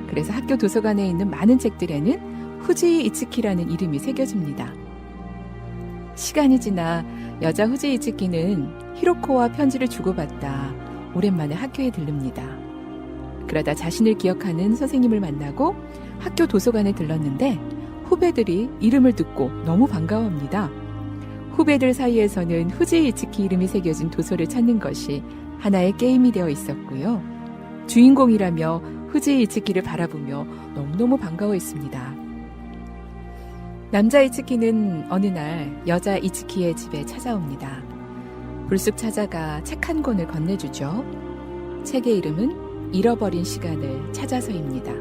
그래서 학교 도서관에 있는 많은 책들에는 후지 이츠키라는 이름이 새겨집니다. 시간이 지나 여자 후지 이츠키는 히로코와 편지를 주고받다 오랜만에 학교에 들릅니다. 그러다 자신을 기억하는 선생님을 만나고 학교 도서관에 들렀는데 후배들이 이름을 듣고 너무 반가워합니다. 후배들 사이에서는 후지 이츠키 이름이 새겨진 도서를 찾는 것이 하나의 게임이 되어 있었고요. 주인공이라며 후지 이츠키를 바라보며 너무너무 반가워했습니다. 남자 이츠키는 어느 날 여자 이츠키의 집에 찾아옵니다. 불쑥 찾아가 책 한 권을 건네주죠. 책의 이름은 잃어버린 시간을 찾아서입니다.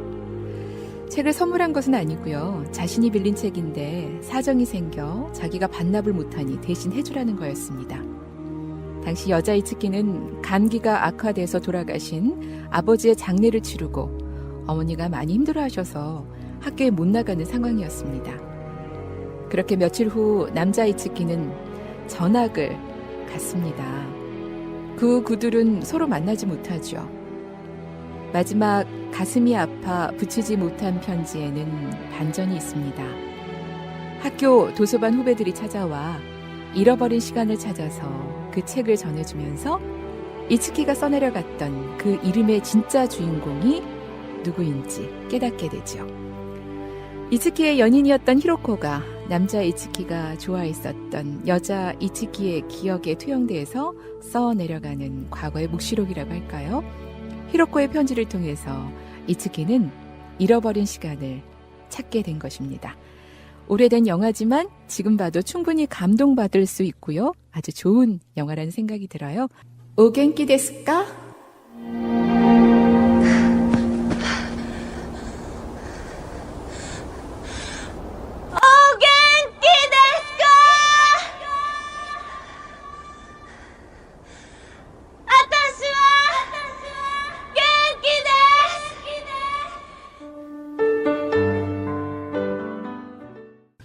책을 선물한 것은 아니고요. 자신이 빌린 책인데 사정이 생겨 자기가 반납을 못하니 대신 해주라는 거였습니다. 당시 여자 이츠키는 감기가 악화돼서 돌아가신 아버지의 장례를 치르고 어머니가 많이 힘들어하셔서 학교에 못 나가는 상황이었습니다. 그렇게 며칠 후 남자 이츠키는 전학을 갔습니다. 그 구들은 서로 만나지 못하죠. 마지막 가슴이 아파 붙이지 못한 편지에는 반전이 있습니다. 학교 도서관 후배들이 찾아와 잃어버린 시간을 찾아서 그 책을 전해주면서 이츠키가 써내려갔던 그 이름의 진짜 주인공이 누구인지 깨닫게 되죠. 이츠키의 연인이었던 히로코가 남자 이츠키가 좋아했었던 여자 이츠키의 기억에 투영돼서 써내려가는 과거의 묵시록이라고 할까요? 히로코의 편지를 통해서 이츠키는 잃어버린 시간을 찾게 된 것입니다. 오래된 영화지만 지금 봐도 충분히 감동받을 수 있고요. 아주 좋은 영화라는 생각이 들어요. 오겐키 데스까?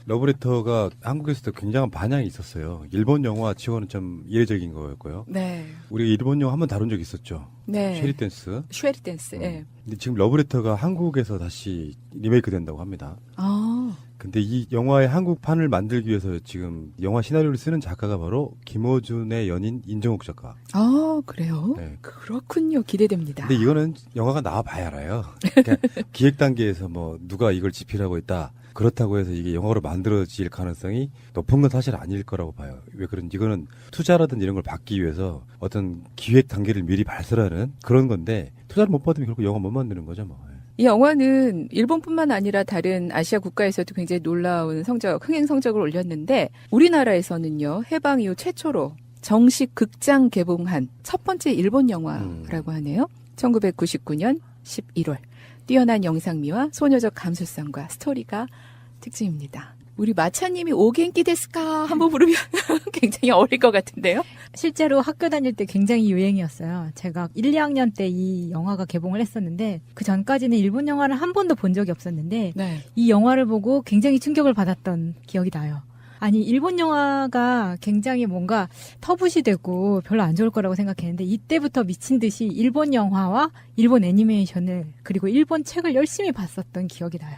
러브레터가 한국에서도 굉장한 반향이 있었어요. 일본 영화 치고는 좀 이례적인 거였고요. 네. 우리가 일본 영화 한번 다룬 적이 있었죠. 네. 쉐리댄스. 쉐리댄스. 예. 근데 지금 러브레터가 한국에서 다시 리메이크 된다고 합니다. 아. 근데 이 영화의 한국판을 만들기 위해서 지금 영화 시나리오를 쓰는 작가가 바로 김어준의 연인 인정욱 작가. 아, 그래요? 네. 그렇군요. 기대됩니다. 근데 이거는 영화가 나와봐야 알아요. 그러니까 기획 단계에서 뭐 누가 이걸 집필하고 있다. 그렇다고 해서 이게 영화로 만들어질 가능성이 높은 건 사실 아닐 거라고 봐요. 왜 그런지 이거는 투자라든 이런 걸 받기 위해서 어떤 기획 단계를 미리 발설하는 그런 건데 투자를 못 받으면 결국 영화 못 만드는 거죠 뭐. 이 영화는 일본뿐만 아니라 다른 아시아 국가에서도 굉장히 놀라운 흥행 성적을 올렸는데 우리나라에서는요, 해방 이후 최초로 정식 극장 개봉한 첫 번째 일본 영화라고 하네요. 1999년 11월. 뛰어난 영상미와 소녀적 감수성과 스토리가 특징입니다. 우리 마차님이 오겐키 데스까 한번 부르면 굉장히 어릴 것 같은데요? 실제로 학교 다닐 때 굉장히 유행이었어요. 제가 1, 2학년 때 이 영화가 개봉을 했었는데 그 전까지는 일본 영화를 한 번도 본 적이 없었는데 네. 이 영화를 보고 굉장히 충격을 받았던 기억이 나요. 아니, 일본 영화가 굉장히 뭔가 터부시되고 별로 안 좋을 거라고 생각했는데 이때부터 미친 듯이 일본 영화와 일본 애니메이션을 그리고 일본 책을 열심히 봤었던 기억이 나요.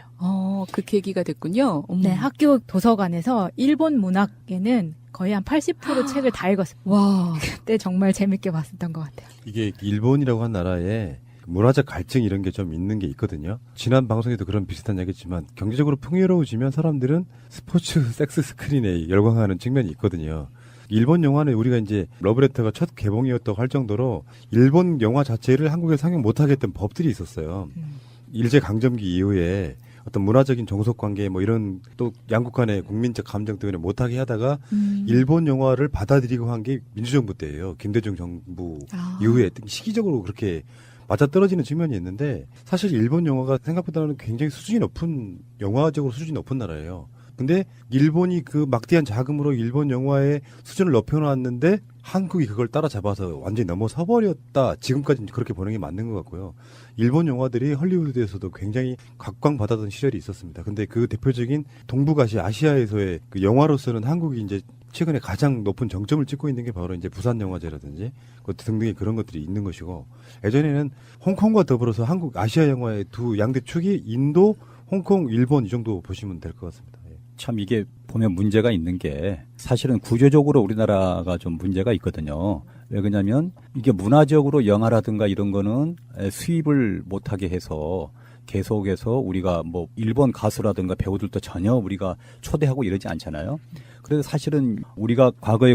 그 계기가 됐군요. 네, 학교 도서관에서 일본 문학에는 거의 한 80% 책을 다 읽었어요. 와. 그때 정말 재밌게 봤었던 것 같아요. 이게 일본이라고 한 나라에 문화적 갈증 이런 게 좀 있는 게 있거든요. 지난 방송에도 그런 비슷한 얘기했지만 경제적으로 풍요로워지면 사람들은 스포츠 섹스 스크린에 열광하는 측면이 있거든요. 일본 영화는 우리가 이제 러브레터가 첫 개봉이었다고 할 정도로 일본 영화 자체를 한국에 상영 못하게 했던 법들이 있었어요. 일제강점기 이후에 어떤 문화적인 종속 관계 뭐 이런 또 양국 간의 국민적 감정 때문에 못하게 하다가 일본 영화를 받아들이고 한 게 민주정부 때예요. 김대중 정부 이후에 시기적으로 그렇게 맞아떨어지는 측면이 있는데 사실 일본 영화가 생각보다는 굉장히 수준이 높은 영화적으로 수준이 높은 나라예요. 근데 일본이 그 막대한 자금으로 일본 영화의 수준을 높여놨는데 한국이 그걸 따라잡아서 완전히 넘어서 버렸다. 지금까지는 그렇게 보는 게 맞는 것 같고요. 일본 영화들이 헐리우드에서도 굉장히 각광받았던 시절이 있었습니다. 근데 그 대표적인 동북아시아, 아시아에서의 그 영화로서는 한국이 이제 최근에 가장 높은 정점을 찍고 있는 게 바로 이제 부산 영화제라든지 등등의 그런 것들이 있는 것이고, 예전에는 홍콩과 더불어서 한국 아시아 영화의 두 양대 축이 인도, 홍콩, 일본 이 정도 보시면 될 것 같습니다. 참 이게 보면 문제가 있는 게 사실은 구조적으로 우리나라가 좀 문제가 있거든요. 왜 그러냐면 이게 문화적으로 영화라든가 이런 거는 수입을 못하게 해서 계속해서 우리가 뭐 일본 가수라든가 배우들도 전혀 우리가 초대하고 이러지 않잖아요. 그래서 사실은 우리가 과거에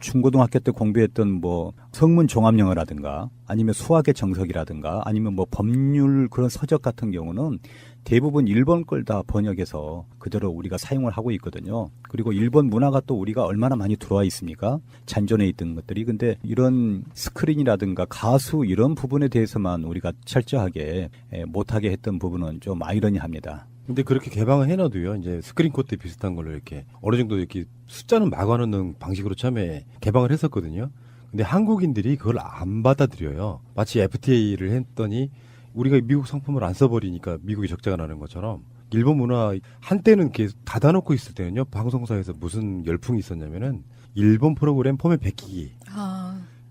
중고등학교 때 공부했던 뭐 성문 종합영어라든가 아니면 수학의 정석이라든가 아니면 뭐 법률 그런 서적 같은 경우는 대부분 일본 걸 다 번역해서 그대로 우리가 사용을 하고 있거든요. 그리고 일본 문화가 또 우리가 얼마나 많이 들어와 있습니까? 잔존해 있던 것들이. 근데 이런 스크린이라든가 가수 이런 부분에 대해서만 우리가 철저하게 못하게 했던 부분은 좀 아이러니합니다. 근데 그렇게 개방을 해놔도요, 이제 스크린 코드 비슷한 걸로 이렇게 어느 정도 이렇게 숫자는 막아놓는 방식으로 처음에 개방을 했었거든요. 근데 한국인들이 그걸 안 받아들여요. 마치 FTA를 했더니 우리가 미국 상품을 안 써버리니까 미국이 적자가 나는 것처럼 일본 문화 한때는 이렇게 닫아놓고 있을 때는요, 방송사에서 무슨 열풍이 있었냐면은 일본 프로그램 포맷 베끼기.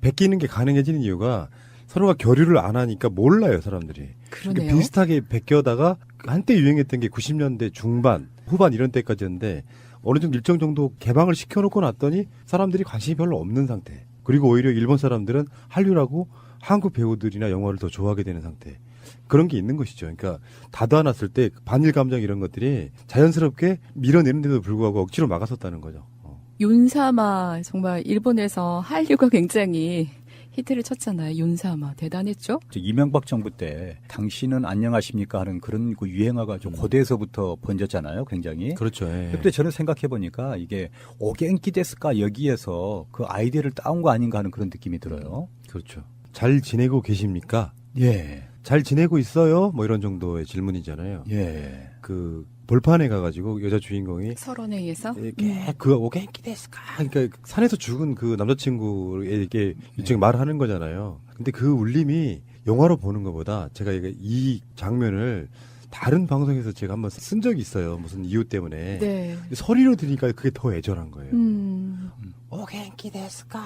베끼는 게 가능해지는 이유가 서로가 교류를 안 하니까 몰라요, 사람들이. 그러니까 비슷하게 베껴다가 한때 유행했던 게 90년대 중반, 후반 이런 때까지였는데 어느 정도 일정 정도 개방을 시켜놓고 났더니 사람들이 관심이 별로 없는 상태. 그리고 오히려 일본 사람들은 한류라고 한국 배우들이나 영화를 더 좋아하게 되는 상태. 그런 게 있는 것이죠. 그러니까 다도안았을 때 반일 감정 이런 것들이 자연스럽게 밀어내는데도 불구하고 억지로 막았었다는 거죠. 윤사마 정말 일본에서 한류가 굉장히 히트를 쳤잖아요. 윤사마 대단했죠. 이명박 정부 때 당신은 안녕하십니까 하는 그런 그 유행어가 좀 고대에서부터 번졌잖아요. 굉장히. 그렇죠. 예. 그때 저는 생각해 보니까 이게 오겐키 데스까 여기에서 그 아이디어를 따온 거 아닌가 하는 그런 느낌이 들어요. 그렇죠. 잘 지내고 계십니까? 예. 잘 지내고 있어요? 뭐 이런 정도의 질문이잖아요. 예. 그 볼판에 가가지고 여자 주인공이 설원회의에서 이렇게 그 오겐키 데스까 그러니까 산에서 죽은 그 남자친구에게 일종의 말을 하는 거잖아요. 근데 그 울림이 영화로 보는 것보다 제가 이 장면을 다른 방송에서 제가 한번 쓴 적이 있어요. 무슨 이유 때문에. 네. 소리로 들으니까 그게 더 애절한 거예요. 오겐키 데스까.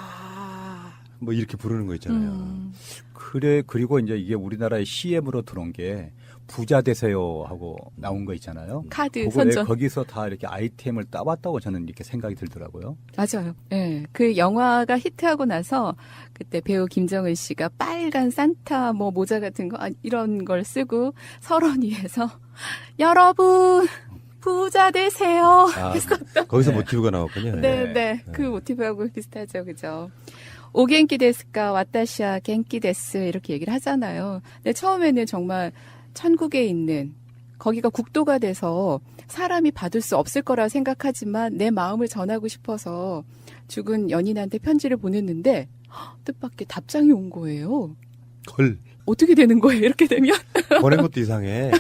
뭐 이렇게 부르는 거 있잖아요. 그래, 그리고 이제 이게 우리나라의 CM으로 들어온 게 부자 되세요 하고 나온 거 있잖아요. 카드 그거 선전. 거기서 다 이렇게 아이템을 따왔다고 저는 이렇게 생각이 들더라고요. 맞아요. 예. 그 영화가 히트하고 나서 그때 배우 김정은 씨가 빨간 산타 뭐 모자 같은 거 이런 걸 쓰고 설원위에서 여러분 부자 되세요. 거기서 모티브가 나왔군요. 네. 그 모티브하고 비슷하죠. 그죠? 오겐키 데스까 와타시아 겐키 데스 이렇게 얘기를 하잖아요. 근데 처음에는 정말 천국에 있는 거기가 국도가 돼서 사람이 받을 수 없을 거라 생각하지만 내 마음을 전하고 싶어서 죽은 연인한테 편지를 보냈는데 뜻밖의 답장이 온 거예요. 헐. 어떻게 되는 거예요? 이렇게 되면? 보낸 것도 이상해.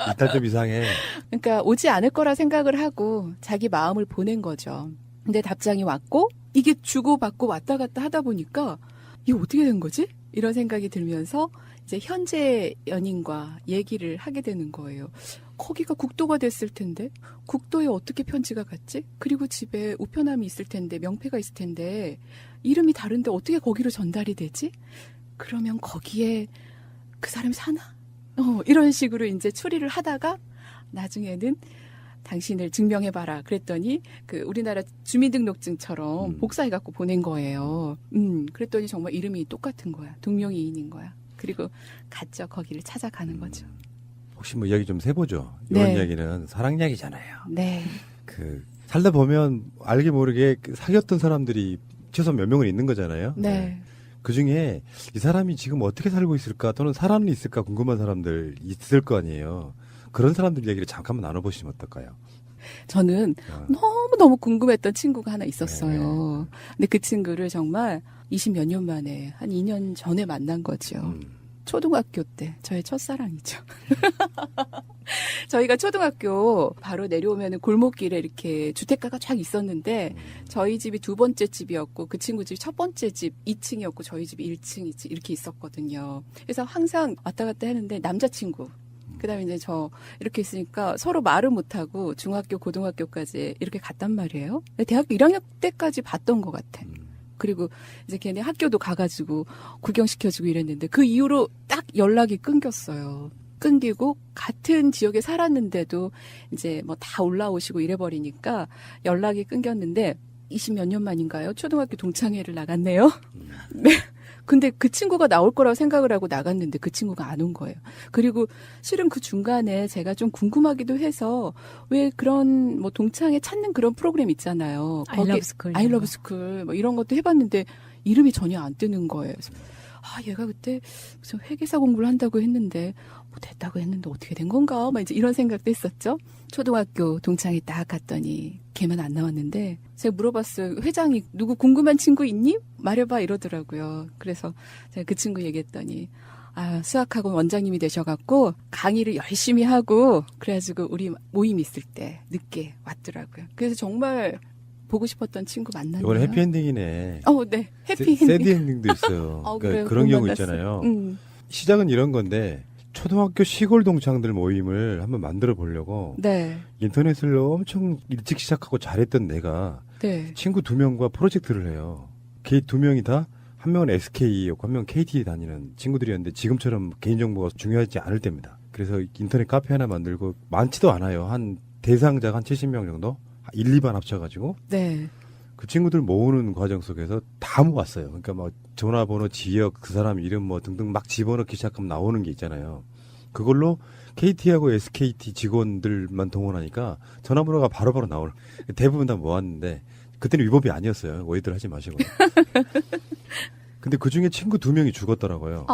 일단 좀 이상해. 그러니까 오지 않을 거라 생각을 하고 자기 마음을 보낸 거죠. 근데 답장이 왔고 이게 주고받고 왔다 갔다 하다 보니까 이게 어떻게 된 거지? 이런 생각이 들면서 이제 현재 연인과 얘기를 하게 되는 거예요. 거기가 국도가 됐을 텐데 국도에 어떻게 편지가 갔지? 그리고 집에 우편함이 있을 텐데 명패가 있을 텐데 이름이 다른데 어떻게 거기로 전달이 되지? 그러면 거기에 그 사람이 사나? 이런 식으로 이제 추리를 하다가 나중에는 당신을 증명해봐라. 그랬더니 그 우리나라 주민등록증처럼 복사해갖고 보낸 거예요. 그랬더니 정말 이름이 똑같은 거야. 동명이인인 거야. 그리고 갔죠. 거기를 찾아가는 거죠. 혹시 뭐 이야기 좀 세보죠. 이런 네. 이야기는 사랑 이야기잖아요. 네. 그 살다 보면 알게 모르게 사귀었던 사람들이 최소 몇 명은 있는 거잖아요. 네. 그 중에 이 사람이 지금 어떻게 살고 있을까 또는 살아는 있을까 궁금한 사람들 있을 거 아니에요. 그런 사람들 이야기를 잠깐만 나눠보시면 어떨까요? 저는 너무너무 궁금했던 친구가 하나 있었어요. 근데 그 친구를 정말 20몇 년 만에 한 2년 전에 만난 거죠. 초등학교 때 저의 첫사랑이죠. 저희가 초등학교 바로 내려오면 골목길에 이렇게 주택가가 쫙 있었는데 저희 집이 두 번째 집이었고 그 친구 집이 첫 번째 집 2층이었고 저희 집이 1층 이렇게 있었거든요. 그래서 항상 왔다 갔다 했는데 남자친구 그다음에 이제 저 이렇게 있으니까 서로 말을 못하고 중학교 고등학교까지 이렇게 갔단 말이에요. 대학교 1학년 때까지 봤던 것 같아. 그리고 이제 걔네 학교도 가가지고 구경시켜주고 이랬는데 그 이후로 딱 연락이 끊겼어요. 끊기고 같은 지역에 살았는데도 이제 뭐 다 올라오시고 이래버리니까 연락이 끊겼는데 20몇 년 만인가요? 초등학교 동창회를 나갔네요. 네. 근데 그 친구가 나올 거라고 생각을 하고 나갔는데 그 친구가 안 온 거예요. 그리고 실은 그 중간에 제가 좀 궁금하기도 해서 왜 그런 뭐 동창회 찾는 그런 프로그램 있잖아요. I love school 뭐 이런 것도 해봤는데 이름이 전혀 안 뜨는 거예요. 그래서 얘가 그때 무슨 회계사 공부를 한다고 했는데 뭐 됐다고 했는데 어떻게 된 건가? 막 이제 이런 생각도 했었죠. 초등학교 동창회 딱 갔더니 걔만 안 나왔는데 제가 물어봤어요. 회장이 누구 궁금한 친구 있니? 말해봐 이러더라고요. 그래서 제가 그 친구 얘기했더니 수학학원 원장님이 되셔갖고 강의를 열심히 하고 그래가지고 우리 모임 있을 때 늦게 왔더라고요. 그래서 정말 보고 싶었던 친구 만났네요. 이번에 해피엔딩이네. 네. 해피엔딩. 새드 엔딩도 있어요. 그래요? 그런 경우 만났어. 있잖아요. 시작은 이런 건데 초등학교 시골 동창들 모임을 한번 만들어 보려고 네. 인터넷을 엄청 일찍 시작하고 잘했던 내가 네. 친구 2명과 프로젝트를 해요. 걔 2명이 다 한 명은 SK였고 한 명은 KT 다니는 친구들이었는데 지금처럼 개인정보가 중요하지 않을 때입니다. 그래서 인터넷 카페 하나 만들고 많지도 않아요. 한 대상자가 한 70명 정도? 1, 2반 합쳐가지고 네. 그 친구들 모으는 과정 속에서 다 모았어요. 그러니까 막 전화번호, 지역, 그 사람 이름 뭐 등등 막 집어넣기 시작하면 나오는 게 있잖아요. 그걸로 KT하고 SKT 직원들만 동원하니까 전화번호가 바로바로 나오는. 대부분 다 모았는데 그때는 위법이 아니었어요. 오해들 하지 마시고. 근데 그 중에 친구 2명이 죽었더라고요.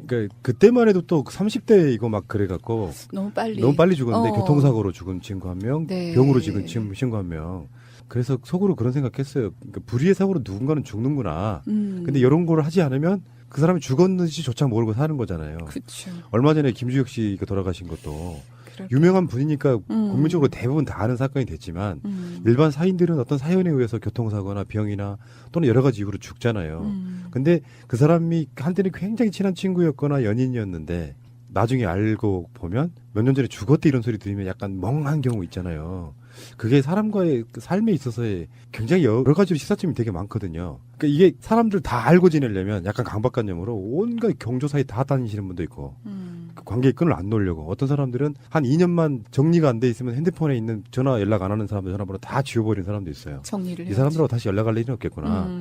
그러니까 그때만 해도 또 30대 이거 막 그래갖고 너무 빨리 죽었는데 교통사고로 죽은 친구 1명, 네. 병으로 죽은 친구 1명. 그래서 속으로 그런 생각했어요. 그러니까 불의의 사고로 누군가는 죽는구나. 근데 이런 걸 하지 않으면 그 사람이 죽었는지조차 모르고 사는 거잖아요. 그쵸. 얼마 전에 김주혁 씨가 돌아가신 것도 그렇게. 유명한 분이니까 국민적으로 대부분 다 아는 사건이 됐지만 일반 사인들은 어떤 사연에 의해서 교통사고나 병이나 또는 여러 가지 이유로 죽잖아요. 근데 그 사람이 한때는 굉장히 친한 친구였거나 연인이었는데 나중에 알고 보면 몇 년 전에 죽었대 이런 소리 들으면 약간 멍한 경우 있잖아요. 그게 사람과의 삶에 있어서의 굉장히 여러 가지로 시사점이 되게 많거든요. 그러니까 이게 사람들 다 알고 지내려면 약간 강박관념으로 온갖 경조사에 다 다니시는 분도 있고 그 관계의 끈을 안 놓으려고 어떤 사람들은 한 2년만 정리가 안 돼 있으면 핸드폰에 있는 전화 연락 안 하는 사람들 전화번호 다 지워버리는 사람도 있어요. 정리를 이 사람들하고 다시 연락할 일은 없겠구나.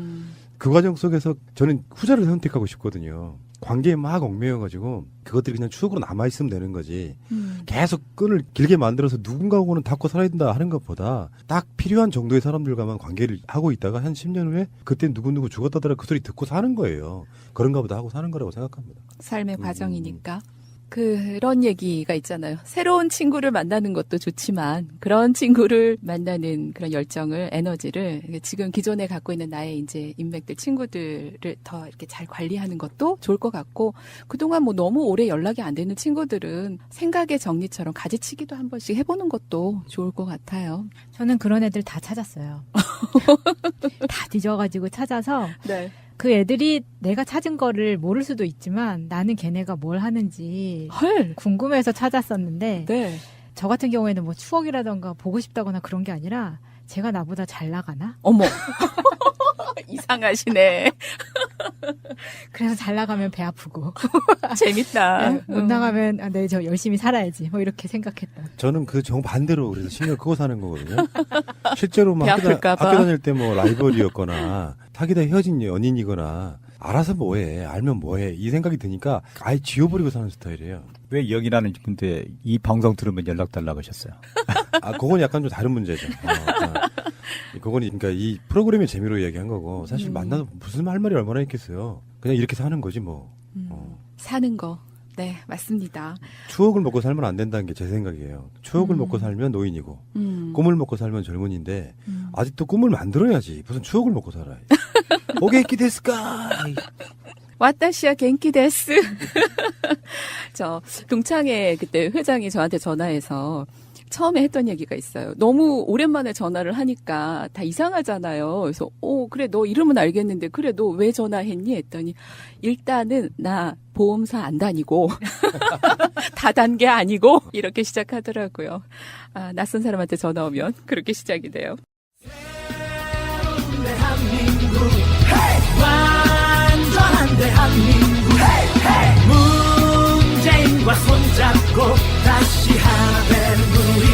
그 과정 속에서 저는 후자를 선택하고 싶거든요. 관계에 막 얽매여가지고 그것들이 그냥 추억으로 남아있으면 되는 거지. 계속 끈을 길게 만들어서 누군가하고는 닫고 살아야 된다 하는 것보다 딱 필요한 정도의 사람들과만 관계를 하고 있다가 한 10년 후에 그때 누구누구 죽었다더라 그 소리 듣고 사는 거예요. 그런가 보다 하고 사는 거라고 생각합니다. 삶의 과정이니까. 그런 얘기가 있잖아요. 새로운 친구를 만나는 것도 좋지만 그런 친구를 만나는 그런 열정을, 에너지를 지금 기존에 갖고 있는 나의 이제 인맥들, 친구들을 더 이렇게 잘 관리하는 것도 좋을 것 같고 그동안 뭐 너무 오래 연락이 안 되는 친구들은 생각의 정리처럼 가지치기도 한 번씩 해보는 것도 좋을 것 같아요. 저는 그런 애들 다 찾았어요. 다 뒤져가지고 찾아서 네. 그 애들이 내가 찾은 거를 모를 수도 있지만 나는 걔네가 뭘 하는지 헐. 궁금해서 찾았었는데 네. 저 같은 경우에는 뭐 추억이라던가 보고 싶다거나 그런 게 아니라 제가 나보다 잘 나가나? 어머. 이상하시네. 그래서 잘 나가면 배 아프고 재밌다. 네, 못 나가면 아, 네, 저 열심히 살아야지 뭐 이렇게 생각했다. 저는 그 정반대로 그래서 신경 끄고 사는 거거든요. 실제로 막 배 학교 아플까 봐. 다닐 때 뭐 라이벌이었거나 사귀다 헤어진 연인이거나 알아서 뭐해 알면 뭐해 이 생각이 드니까 아예 지워버리고 사는 스타일이에요. 왜 여기라는 분데 이 방송 들으면 연락 달라고 하셨어요? 아 그건 약간 좀 다른 문제죠. 그건 그러니까 이 프로그램의 재미로 이야기한 거고 사실 만나서 무슨 할 말이 얼마나 있겠어요. 그냥 이렇게 사는 거지 뭐. 사는 거. 네, 맞습니다. 추억을 먹고 살면 안 된다는 게 제 생각이에요. 추억을 먹고 살면 노인이고 꿈을 먹고 살면 젊은인데 아직도 꿈을 만들어야지 무슨 추억을 먹고 살아요. 오게키 데스까. 와타시야 겐키 데스. 저 동창회 그때 회장이 저한테 전화해서 처음에 했던 얘기가 있어요. 너무 오랜만에 전화를 하니까 다 이상하잖아요. 그래서 그래 너 이름은 알겠는데 그래 너 왜 전화했니? 했더니 일단은 나 보험사 안 다니고 다단계 아니고 이렇게 시작하더라고요. 아, 낯선 사람한테 전화 오면 그렇게 시작이 돼요. 대한민국 완전한 대한민국 문재인과 손잡고 다시 하나 되는 우리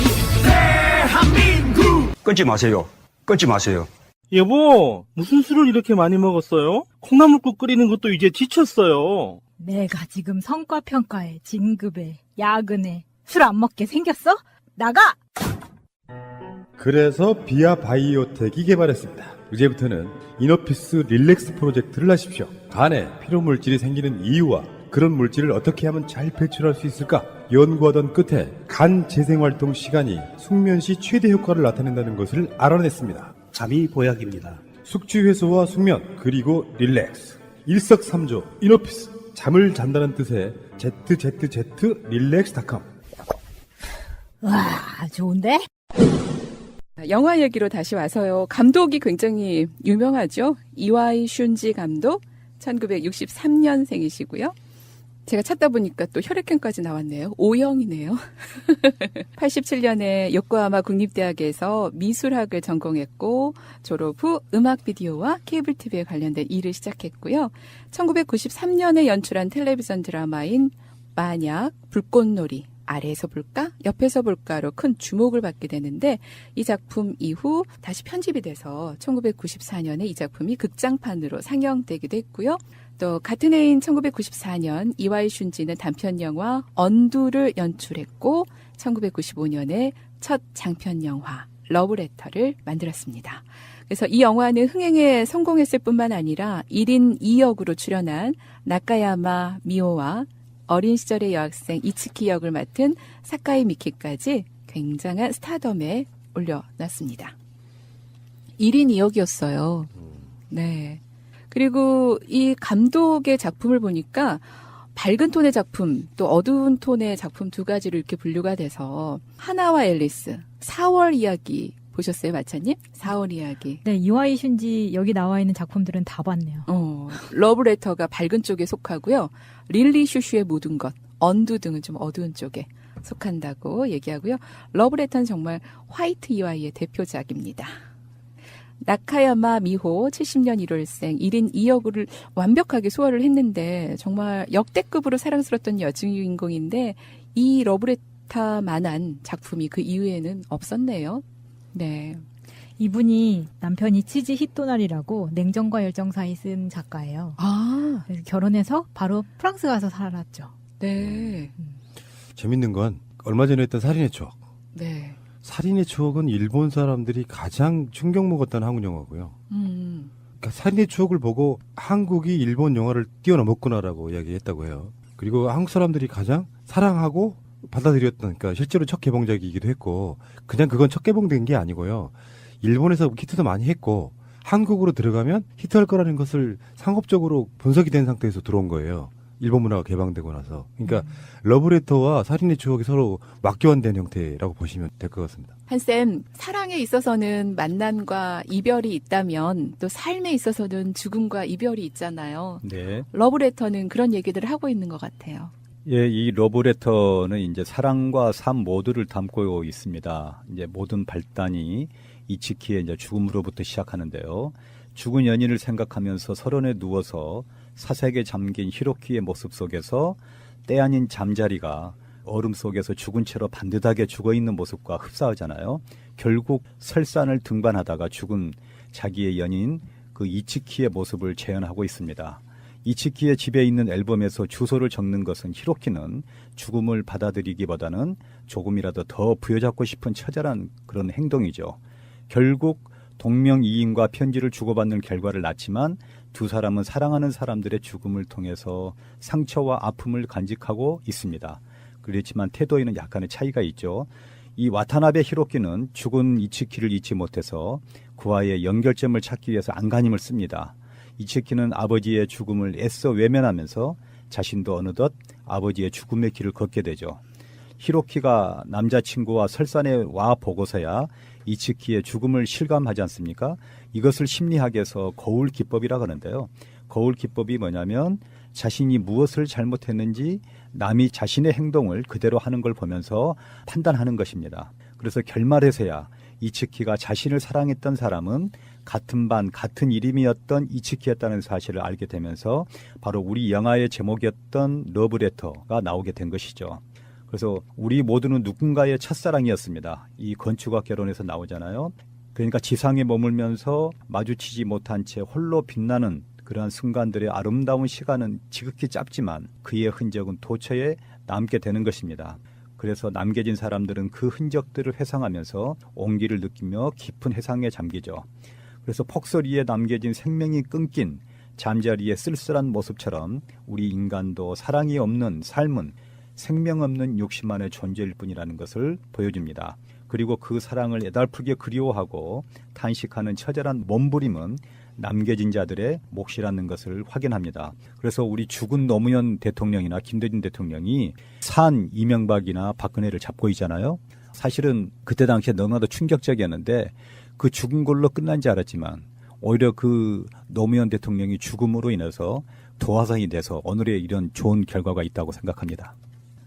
대한민국. 끊지 마세요. 끊지 마세요. 여보, 무슨 술을 이렇게 많이 먹었어요? 콩나물국 끓이는 것도 이제 지쳤어요. 내가 지금 성과평가에 진급에 야근에 술 안 먹게 생겼어? 나가! 그래서 비아 바이오텍이 개발했습니다. 이제부터는 이너피스 릴렉스 프로젝트를 하십시오. 간에 피로 물질이 생기는 이유와 그런 물질을 어떻게 하면 잘 배출할 수 있을까? 연구하던 끝에 간 재생활동 시간이 숙면 시 최대 효과를 나타낸다는 것을 알아냈습니다. 잠이 보약입니다. 숙취 해소와 숙면 그리고 릴렉스 일석삼조 이너피스 잠을 잔다는 뜻의 ZZZ 릴렉스닷컴. 와, 좋은데? 영화 얘기로 다시 와서요. 감독이 굉장히 유명하죠. 이와이 슌지 감독, 1963년생이시고요. 제가 찾다 보니까 또 혈액형까지 나왔네요. O형이네요. 87년에 요코하마 국립대학에서 미술학을 전공했고 졸업 후 음악 비디오와 케이블 TV에 관련된 일을 시작했고요. 1993년에 연출한 텔레비전 드라마인 만약, 불꽃놀이, 아래에서 볼까? 옆에서 볼까로 큰 주목을 받게 되는데 이 작품 이후 다시 편집이 돼서 1994년에 이 작품이 극장판으로 상영되기도 했고요. 또 같은 해인 1994년 이와이 슌지는 단편 영화 언두를 연출했고 1995년에 첫 장편 영화 러브레터를 만들었습니다. 그래서 이 영화는 흥행에 성공했을 뿐만 아니라 1인 2역으로 출연한 나카야마 미오와 어린 시절의 여학생 이츠키 역을 맡은 사카이 미키까지 굉장한 스타덤에 올려놨습니다. 1인 2역이었어요. 네. 그리고 이 감독의 작품을 보니까 밝은 톤의 작품, 또 어두운 톤의 작품 두 가지로 이렇게 분류가 돼서 하나와 앨리스, 4월 이야기 보셨어요, 마차님? 4월 이야기. 네, 이와이 슌지 여기 나와 있는 작품들은 다 봤네요. 러브레터가 밝은 쪽에 속하고요. 릴리 슈슈의 모든 것, 언두 등은 좀 어두운 쪽에 속한다고 얘기하고요. 러브레터는 정말 화이트 이와이의 대표작입니다. 나카야마 미호 70년 1월생 1인 2역을 완벽하게 소화를 했는데 정말 역대급으로 사랑스러웠던 여주인공인데 이 러브레터만한 작품이 그 이후에는 없었네요. 네. 이분이 남편이 치지 히토나리라고 냉정과 열정 사이 쓴 작가예요. 아, 그래서 결혼해서 바로 프랑스 가서 살았죠. 네. 재밌는 건 얼마 전에 했던 살인의 추억. 네. 살인의 추억은 일본 사람들이 가장 충격 먹었던 한국 영화고요. 그러니까 살인의 추억을 보고 한국이 일본 영화를 뛰어넘었구나라고 이야기했다고 해요. 그리고 한국 사람들이 가장 사랑하고 받아들였던, 그러니까 실제로 첫 개봉작이기도 했고, 그냥 그건 첫 개봉된 게 아니고요. 일본에서 히트도 많이 했고, 한국으로 들어가면 히트할 거라는 것을 상업적으로 분석이 된 상태에서 들어온 거예요. 일본 문화가 개방되고 나서. 그러니까 러브레터와 살인의 추억이 서로 맞교환된 형태라고 보시면 될 것 같습니다. 한쌤, 사랑에 있어서는 만남과 이별이 있다면 또 삶에 있어서는 죽음과 이별이 있잖아요. 네. 러브레터는 그런 얘기들을 하고 있는 것 같아요. 예, 이 러브레터는 이제 사랑과 삶 모두를 담고 있습니다. 이제 모든 발단이 이치키의 이제 죽음으로부터 시작하는데요. 죽은 연인을 생각하면서 서론에 누워서 사색에 잠긴 히로키의 모습 속에서 때 아닌 잠자리가 얼음 속에서 죽은 채로 반듯하게 죽어있는 모습과 흡사하잖아요. 결국 설산을 등반하다가 죽은 자기의 연인 그 이치키의 모습을 재현하고 있습니다. 이치키의 집에 있는 앨범에서 주소를 적는 것은 히로키는 죽음을 받아들이기보다는 조금이라도 더 부여잡고 싶은 처절한 그런 행동이죠. 결국 동명이인과 편지를 주고받는 결과를 낳지만 두 사람은 사랑하는 사람들의 죽음을 통해서 상처와 아픔을 간직하고 있습니다. 그렇지만 태도에는 약간의 차이가 있죠. 이 와타나베 히로키는 죽은 이치키를 잊지 못해서 그와의 연결점을 찾기 위해서 안간힘을 씁니다. 이치키는 아버지의 죽음을 애써 외면하면서 자신도 어느덧 아버지의 죽음의 길을 걷게 되죠. 히로키가 남자친구와 설산에 와 보고서야 이치키의 죽음을 실감하지 않습니까? 이것을 심리학에서 거울 기법이라고 하는데요. 거울 기법이 뭐냐면 자신이 무엇을 잘못했는지 남이 자신의 행동을 그대로 하는 걸 보면서 판단하는 것입니다. 그래서 결말에서야 이치키가 자신을 사랑했던 사람은 같은 반, 같은 이름이었던 이치키였다는 사실을 알게 되면서 바로 우리 영화의 제목이었던 러브레터가 나오게 된 것이죠. 그래서 우리 모두는 누군가의 첫사랑이었습니다. 이 건축학 결혼에서 나오잖아요. 그러니까 지상에 머물면서 마주치지 못한 채 홀로 빛나는 그러한 순간들의 아름다운 시간은 지극히 짧지만 그의 흔적은 도처에 남게 되는 것입니다. 그래서 남겨진 사람들은 그 흔적들을 회상하면서 온기를 느끼며 깊은 회상에 잠기죠. 그래서 폭설위에 남겨진 생명이 끊긴 잠자리의 쓸쓸한 모습처럼 우리 인간도 사랑이 없는 삶은 생명 없는 욕심 안의 존재일 뿐이라는 것을 보여줍니다. 그리고 그 사랑을 애달프게 그리워하고 탄식하는 처절한 몸부림은 남겨진 자들의 몫이라는 것을 확인합니다. 그래서 우리 죽은 노무현 대통령이나 김대중 대통령이 산 이명박이나 박근혜를 잡고 있잖아요. 사실은 그때 당시에 너무나도 충격적이었는데 그 죽은 걸로 끝난 줄 알았지만 오히려 그 노무현 대통령이 죽음으로 인해서 도화상이 돼서 오늘의 이런 좋은 결과가 있다고 생각합니다.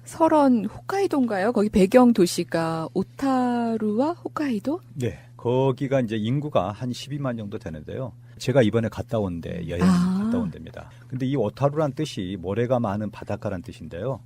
설원 홋카이도인가요? 거기 배경 도시가 오타루와 홋카이도? 네. 거기가 이제 인구가 한 12만 정도 되는데요. 제가 이번에 갔다 온 데, 여행 갔다 온 데입니다. 근데 이 오타루란 뜻이 모래가 많은 바닷가란 뜻인데요.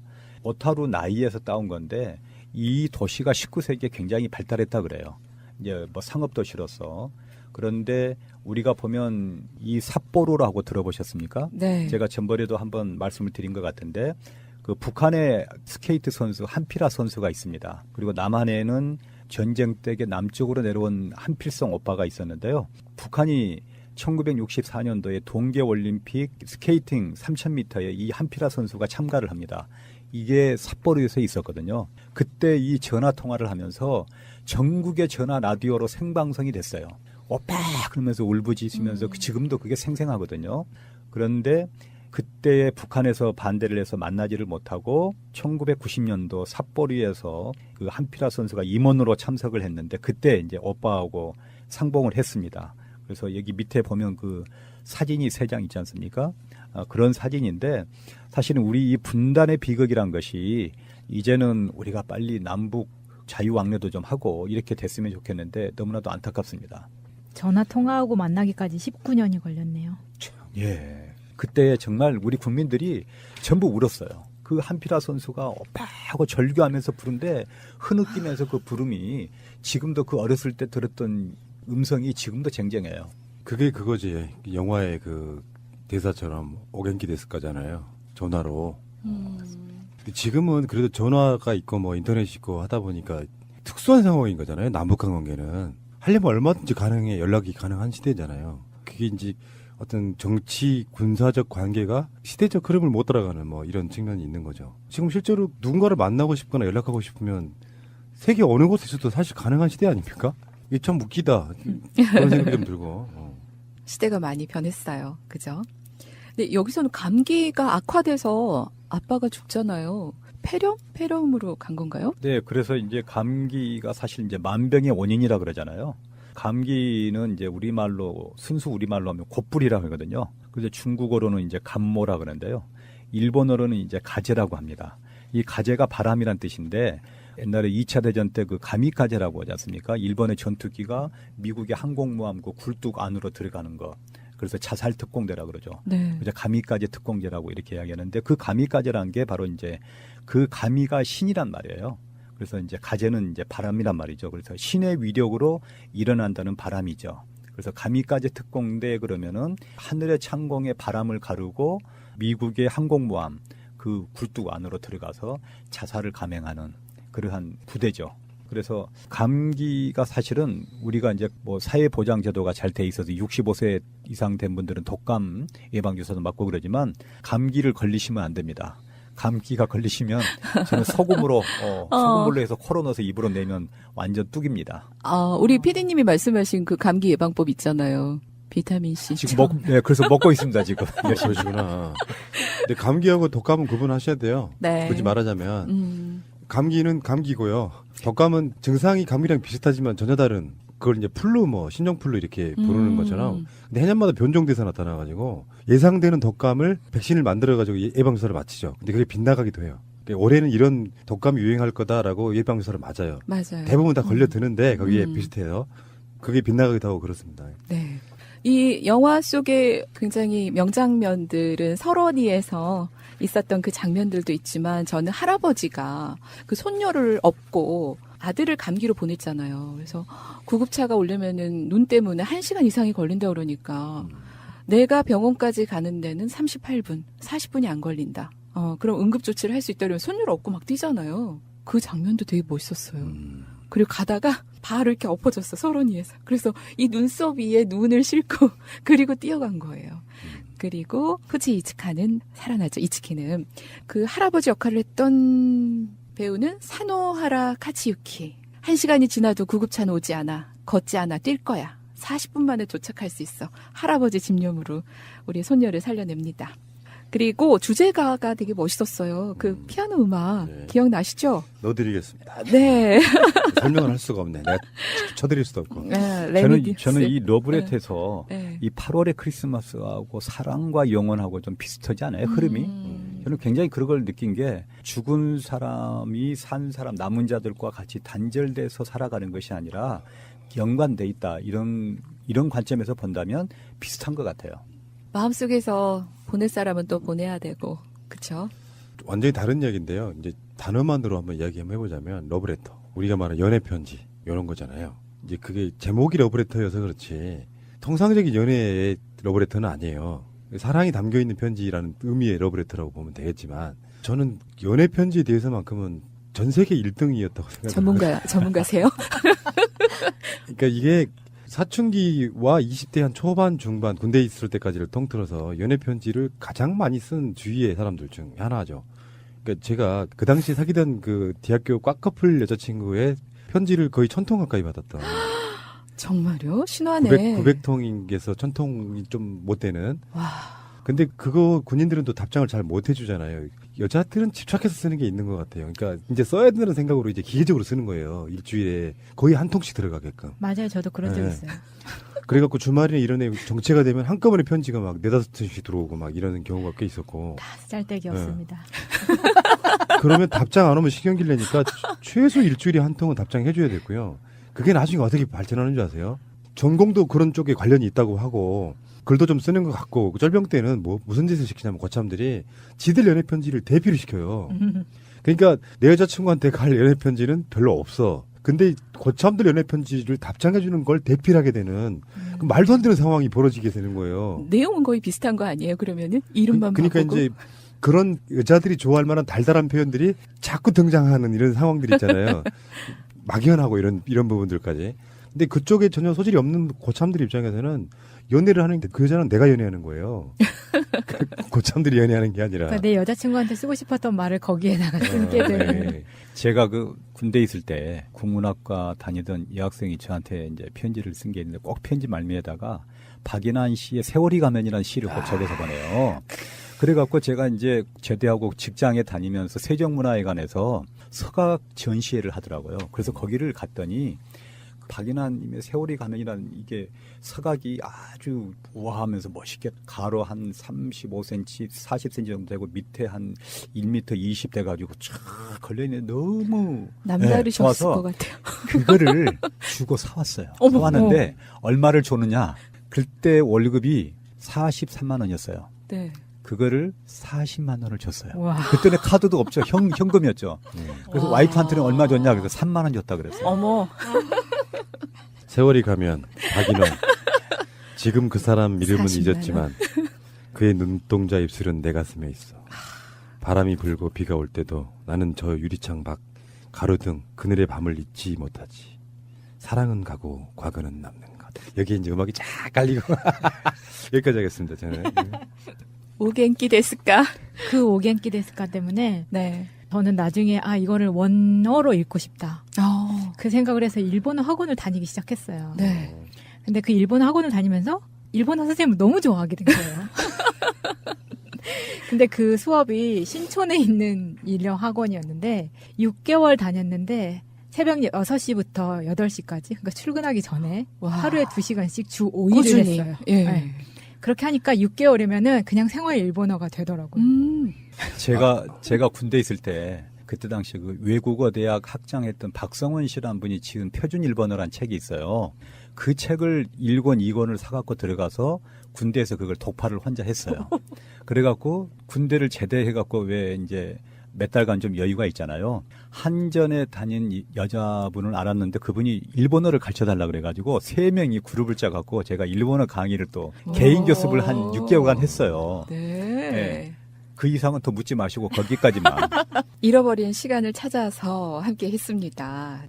오타루 나이에서 따온 건데 이 도시가 19세기에 굉장히 발달했다 그래요. 이제 뭐 상업 도시로서. 그런데 우리가 보면 이 삿포로라고 들어보셨습니까? 네. 제가 전번에도 한번 말씀을 드린 것 같은데 그 북한의 스케이트 선수 한피라 선수가 있습니다. 그리고 남한에는 전쟁 때 남쪽으로 내려온 한필성 오빠가 있었는데요. 북한이 1964년도에 동계올림픽 스케이팅 3000m에 이 한피라 선수가 참가를 합니다. 이게 삿포로에서 있었거든요. 그때 이 전화 통화를 하면서 전국의 전화 라디오로 생방송이 됐어요. 오빠 그러면서 울부짖으면서 지금도 그게 생생하거든요. 그런데 그때 북한에서 반대를 해서 만나지를 못하고 1990년도 삿포로에서 그 한피라 선수가 임원으로 참석을 했는데 그때 이제 오빠하고 상봉을 했습니다. 그래서 여기 밑에 보면 그 사진이 3장 있지 않습니까? 그런 사진인데 사실은 우리 이 분단의 비극이란 것이 이제는 우리가 빨리 남북 자유왕래도 좀 하고 이렇게 됐으면 좋겠는데 너무나도 안타깝습니다. 전화 통화하고 만나기까지 19년이 걸렸네요. 예. 그때 정말 우리 국민들이 전부 울었어요. 그 한피라 선수가 오빠 하고 절규하면서 부른데 흐느끼면서 그 부름이 지금도 그 어렸을 때 들었던 음성이 지금도 쟁쟁해요. 그게 그거지. 영화의 그 대사처럼 오겐키 데스까잖아요. 전화로. 지금은 그래도 전화가 있고 뭐 인터넷이 있고 하다 보니까 특수한 상황인 거잖아요. 남북한 관계는. 하려면 얼마든지 가능해. 연락이 가능한 시대잖아요. 그게 이제 어떤 정치 군사적 관계가 시대적 흐름을 못 따라가는 뭐 이런 측면이 있는 거죠. 지금 실제로 누군가를 만나고 싶거나 연락하고 싶으면 세계 어느 곳에서도 사실 가능한 시대 아닙니까? 이게 참 웃기다. 그런 생각이 좀 들고. 시대가 많이 변했어요. 그죠? 근데 여기서는 감기가 악화돼서 아빠가 죽잖아요. 폐렴으로 간 건가요? 네, 그래서 이제 감기가 사실 이제 만병의 원인이라 그러잖아요. 감기는 이제 우리말로 순수 우리말로 하면 곧불이라고 하거든요. 그래서 중국어로는 이제 감모라 그러는데요. 일본어로는 이제 가제라고 합니다. 이 가제가 바람이란 뜻인데 옛날에 2차 대전 때 그 가미카제라고 하지 않습니까? 일본의 전투기가 미국의 항공모함 그 굴뚝 안으로 들어가는 거. 그래서 자살 특공대라 그러죠. 네. 이제 가미카제 특공대라고 이렇게 이야기하는데 그 가미카제라는 게 바로 이제 그 가미가 신이란 말이에요. 그래서 이제 가제는 이제 바람이란 말이죠. 그래서 신의 위력으로 일어난다는 바람이죠. 그래서 가미카제 특공대 그러면은 하늘의 창공에 바람을 가르고 미국의 항공모함 그 굴뚝 안으로 들어가서 자살을 감행하는 그러한 부대죠. 그래서 감기가 사실은 우리가 이제 뭐 사회보장제도가 잘 돼 있어서 65세 이상 된 분들은 독감 예방주사도 맞고 그러지만 감기를 걸리시면 안 됩니다. 감기가 걸리시면 저는 소금물로 해서 코로 넣어서 입으로 내면 완전 뚝입니다. 우리 PD님이 말씀하신 그 감기 예방법 있잖아요. 비타민C. 지금 그래서 먹고 있습니다, 지금. 그러시구나. 근데 감기하고 독감은 구분하셔야 돼요. 네. 굳이 말하자면. 감기는 감기고요. 독감은 증상이 감기랑 비슷하지만 전혀 다른 그걸 이제 플루 뭐 신종플루 이렇게 부르는 것처럼 근데 해년마다 변종돼서 나타나가지고 예상되는 독감을 백신을 만들어가지고 예방주사를 맞히죠. 근데 그게 빗나가기도 해요. 올해는 이런 독감이 유행할 거다라고 예방주사를 맞아요. 맞아요. 대부분 다 걸려드는데 거기에 비슷해요. 그게 빗나가기도 하고 그렇습니다. 네. 이 영화 속의 굉장히 명장면들은 설원이에서 있었던 그 장면들도 있지만 저는 할아버지가 그 손녀를 업고 아들을 감기로 보냈잖아요. 그래서 구급차가 오려면은 눈 때문에 1시간 이상이 걸린다 그러니까 내가 병원까지 가는 데는 38분, 40분이 안 걸린다. 그럼 응급조치를 할 수 있다 그러면 손녀를 업고 막 뛰잖아요. 그 장면도 되게 멋있었어요. 그리고 가다가 바로 이렇게 엎어졌어, 설원이에서. 그래서 이 눈썹 위에 눈을 싣고 그리고 뛰어간 거예요. 그리고 후지 이츠카는 살아나죠. 이츠키는 그 할아버지 역할을 했던 배우는 사노하라 카치유키. 1시간이 지나도 구급차는 오지 않아. 걷지 않아. 뛸 거야. 40분 만에 도착할 수 있어. 할아버지 집념으로 우리 손녀를 살려냅니다. 그리고 주제가가 되게 멋있었어요. 그 피아노 음악 기억나시죠? 넣어드리겠습니다. 네. 설명을 할 수가 없네. 내가 쳐드릴 수도 없고. 저는 이 러브레터에서 이 8월의 크리스마스하고 사랑과 영원하고 좀 비슷하지 않아요? 흐름이? 저는 굉장히 그런 걸 느낀 게 죽은 사람이 산 사람, 남은 자들과 같이 단절돼서 살아가는 것이 아니라 연관돼 있다. 이런 관점에서 본다면 비슷한 것 같아요. 마음속에서 보낼 사람은 또 보내야 되고, 그렇죠? 완전히 다른 이야기인데요. 이제 단어만으로 한번 이야기 한번 해보자면 러브레터. 우리가 말하는 연애 편지 이런 거잖아요. 이제 그게 제목이 러브레터여서 그렇지 통상적인 연애의 러브레터는 아니에요. 사랑이 담겨 있는 편지라는 의미의 러브레터라고 보면 되겠지만 저는 연애 편지에 대해서만큼은 전 세계 1등이었다고 생각합니다. 전문가세요? 그러니까 이게 사춘기와 20대 한 초반 중반 군대에 있을 때까지를 통틀어서 연애 편지를 가장 많이 쓴 주위의 사람들 중 하나죠. 그러니까 제가 그 당시 사귀던 그 대학교 꽉커플 여자친구의 편지를 거의 1000통 가까이 받았던. 정말요? 신화네. 900통에서 1000통이 좀 못 되는. 와. 근데 그거 군인들은 또 답장을 잘 못 해주잖아요. 여자들은 집착해서 쓰는 게 있는 것 같아요. 그러니까 이제 써야 되는 생각으로 이제 기계적으로 쓰는 거예요. 일주일에 거의 한 통씩 들어가게끔. 맞아요. 저도 그런 적 네. 있어요. 그래갖고 주말이나 이런 애 정체가 되면 한꺼번에 편지가 막 4-5통씩 들어오고 막 이러는 경우가 꽤 있었고. 다 쓰잘데기였습니다. 그러면 답장 안 오면 신경질 내니까 최소 일주일에 한 통은 답장해줘야 됐고요. 그게 나중에 어떻게 발전하는 줄 아세요? 전공도 그런 쪽에 관련이 있다고 하고 글도 좀 쓰는 것 같고 쫄병 때는 뭐 무슨 짓을 시키냐면 고참들이 지들 연애 편지를 대피를 시켜요. 그러니까 내 여자친구한테 갈 연애 편지는 별로 없어. 근데 고참들 연애 편지를 답장해주는 걸 대피를 하게 되는 그 말도 안 되는 상황이 벌어지게 되는 거예요. 내용은 거의 비슷한 거 아니에요? 그러면은 이름만 그러니까 바꾸고. 이제 그런 여자들이 좋아할 만한 달달한 표현들이 자꾸 등장하는 이런 상황들이 있잖아요. 막연하고 이런 부분들까지. 근데 그쪽에 전혀 소질이 없는 고참들 입장에서는 연애를 하는데 그 여자는 내가 연애하는 거예요. 고참들이 연애하는 게 아니라. 그러니까 내 여자친구한테 쓰고 싶었던 말을 거기에다가 쓰게 되는. 네. 제가 그 군대 있을 때 국문학과 다니던 여학생이 저한테 이제 편지를 쓴 게 있는데 꼭 편지 말미에다가 박인환 씨의 세월이 가면이라는 시를 꼭 적어서 보내요. 그래갖고 제가 이제 제대하고 직장에 다니면서 세종문화회관에서 서각 전시회를 하더라고요. 그래서 거기를 갔더니 박인환님의 세월이 가면이라는 이게 서각이 아주 우아하면서 멋있게 가로 한 35cm, 40cm 정도 되고 밑에 한 1m 20 돼가지고 쫙 걸려있는 너무 남다르셨을 좋아서 것 같아요. 그거를 주고 사왔어요. 어머, 사왔는데 얼마를 줬느냐? 그때 월급이 43만 원이었어요. 네. 그거를 40만 원을 줬어요. 와. 그때는 카드도 없죠. 현금이었죠. 그래서 와. 와이프한테는 얼마 줬냐? 그래서 3만 원 줬다 그랬어요. 어머. 세월이 가면 박인원. 지금 그 사람 이름은 40만 잊었지만 그의 눈동자 입술은 내 가슴에 있어. 바람이 불고 비가 올 때도 나는 저 유리창 밖 가로등 그늘의 밤을 잊지 못하지. 사랑은 가고 과거는 남는 것. 여기 이제 음악이 쫙 깔리고 여기까지 하겠습니다. 저는. 오겐키 데스까? 그 오겐키 데스까 때문에 네. 저는 나중에 이거를 원어로 읽고 싶다. 어. 그 생각을 해서 일본어 학원을 다니기 시작했어요. 네. 근데 그 일본어 학원을 다니면서 일본어 선생님을 너무 좋아하게 된 거예요. 근데 그 수업이 신촌에 있는 일명 학원이었는데 6개월 다녔는데 새벽 6시부터 8시까지 그러니까 출근하기 전에 와. 하루에 2시간씩 주 5일을 꾸준히. 했어요. 예. 네. 그렇게 하니까 6개월이면은 그냥 생활 일본어가 되더라고요. 제가 군대 있을 때 그때 당시 그 외국어 대학 학장했던 박성원 씨라는 분이 지은 표준 일본어란 책이 있어요. 그 책을 1권, 2권을 사갖고 들어가서 군대에서 그걸 독파를 혼자 했어요. 그래갖고 군대를 제대해갖고 왜 이제 몇 달간 좀 여유가 있잖아요. 한전에 다닌 여자분을 알았는데 그분이 일본어를 가르쳐달라 그래가지고 3명이 그룹을 짜갖고 제가 일본어 강의를 또 개인 교습을 한 6개월간 했어요. 네. 네. 그 이상은 더 묻지 마시고 거기까지만. 잃어버린 시간을 찾아서 함께 했습니다.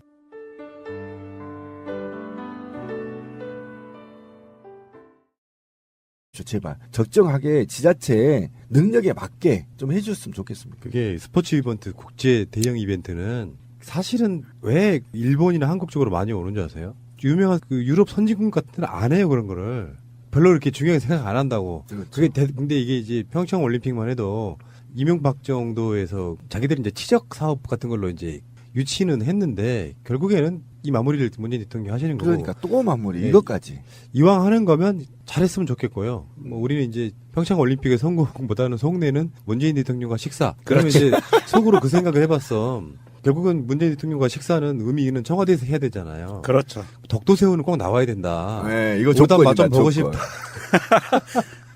제발 적정하게 지자체의 능력에 맞게 좀 해줬으면 좋겠습니다. 그게 스포츠 이벤트, 국제 대형 이벤트는 사실은 왜 일본이나 한국 쪽으로 많이 오는 줄 아세요? 유명한 그 유럽 선진국 같은 데는 안 해요, 그런 거를. 별로 이렇게 중요하게 생각 안 한다고. 그렇죠. 근데 이게 이제 평창 올림픽만 해도 이명박 정도에서 자기들이 이제 치적 사업 같은 걸로 이제 유치는 했는데 결국에는 이 마무리를 문재인 대통령이 하시는 거고. 그러니까 또 마무리 네. 이것까지. 이왕 하는 거면 잘했으면 좋겠고요. 뭐 우리는 이제 평창 올림픽의 성공보다는 속내는 문재인 대통령과 식사. 그러면 이제 속으로 그 생각을 해봤어. 결국은 문재인 대통령과 식사는 의미 있는 청와대에서 해야 되잖아요. 그렇죠. 독도새우는 꼭 나와야 된다. 네, 이거 오단 맛 조건이다, 좀 보고 조건. 싶다.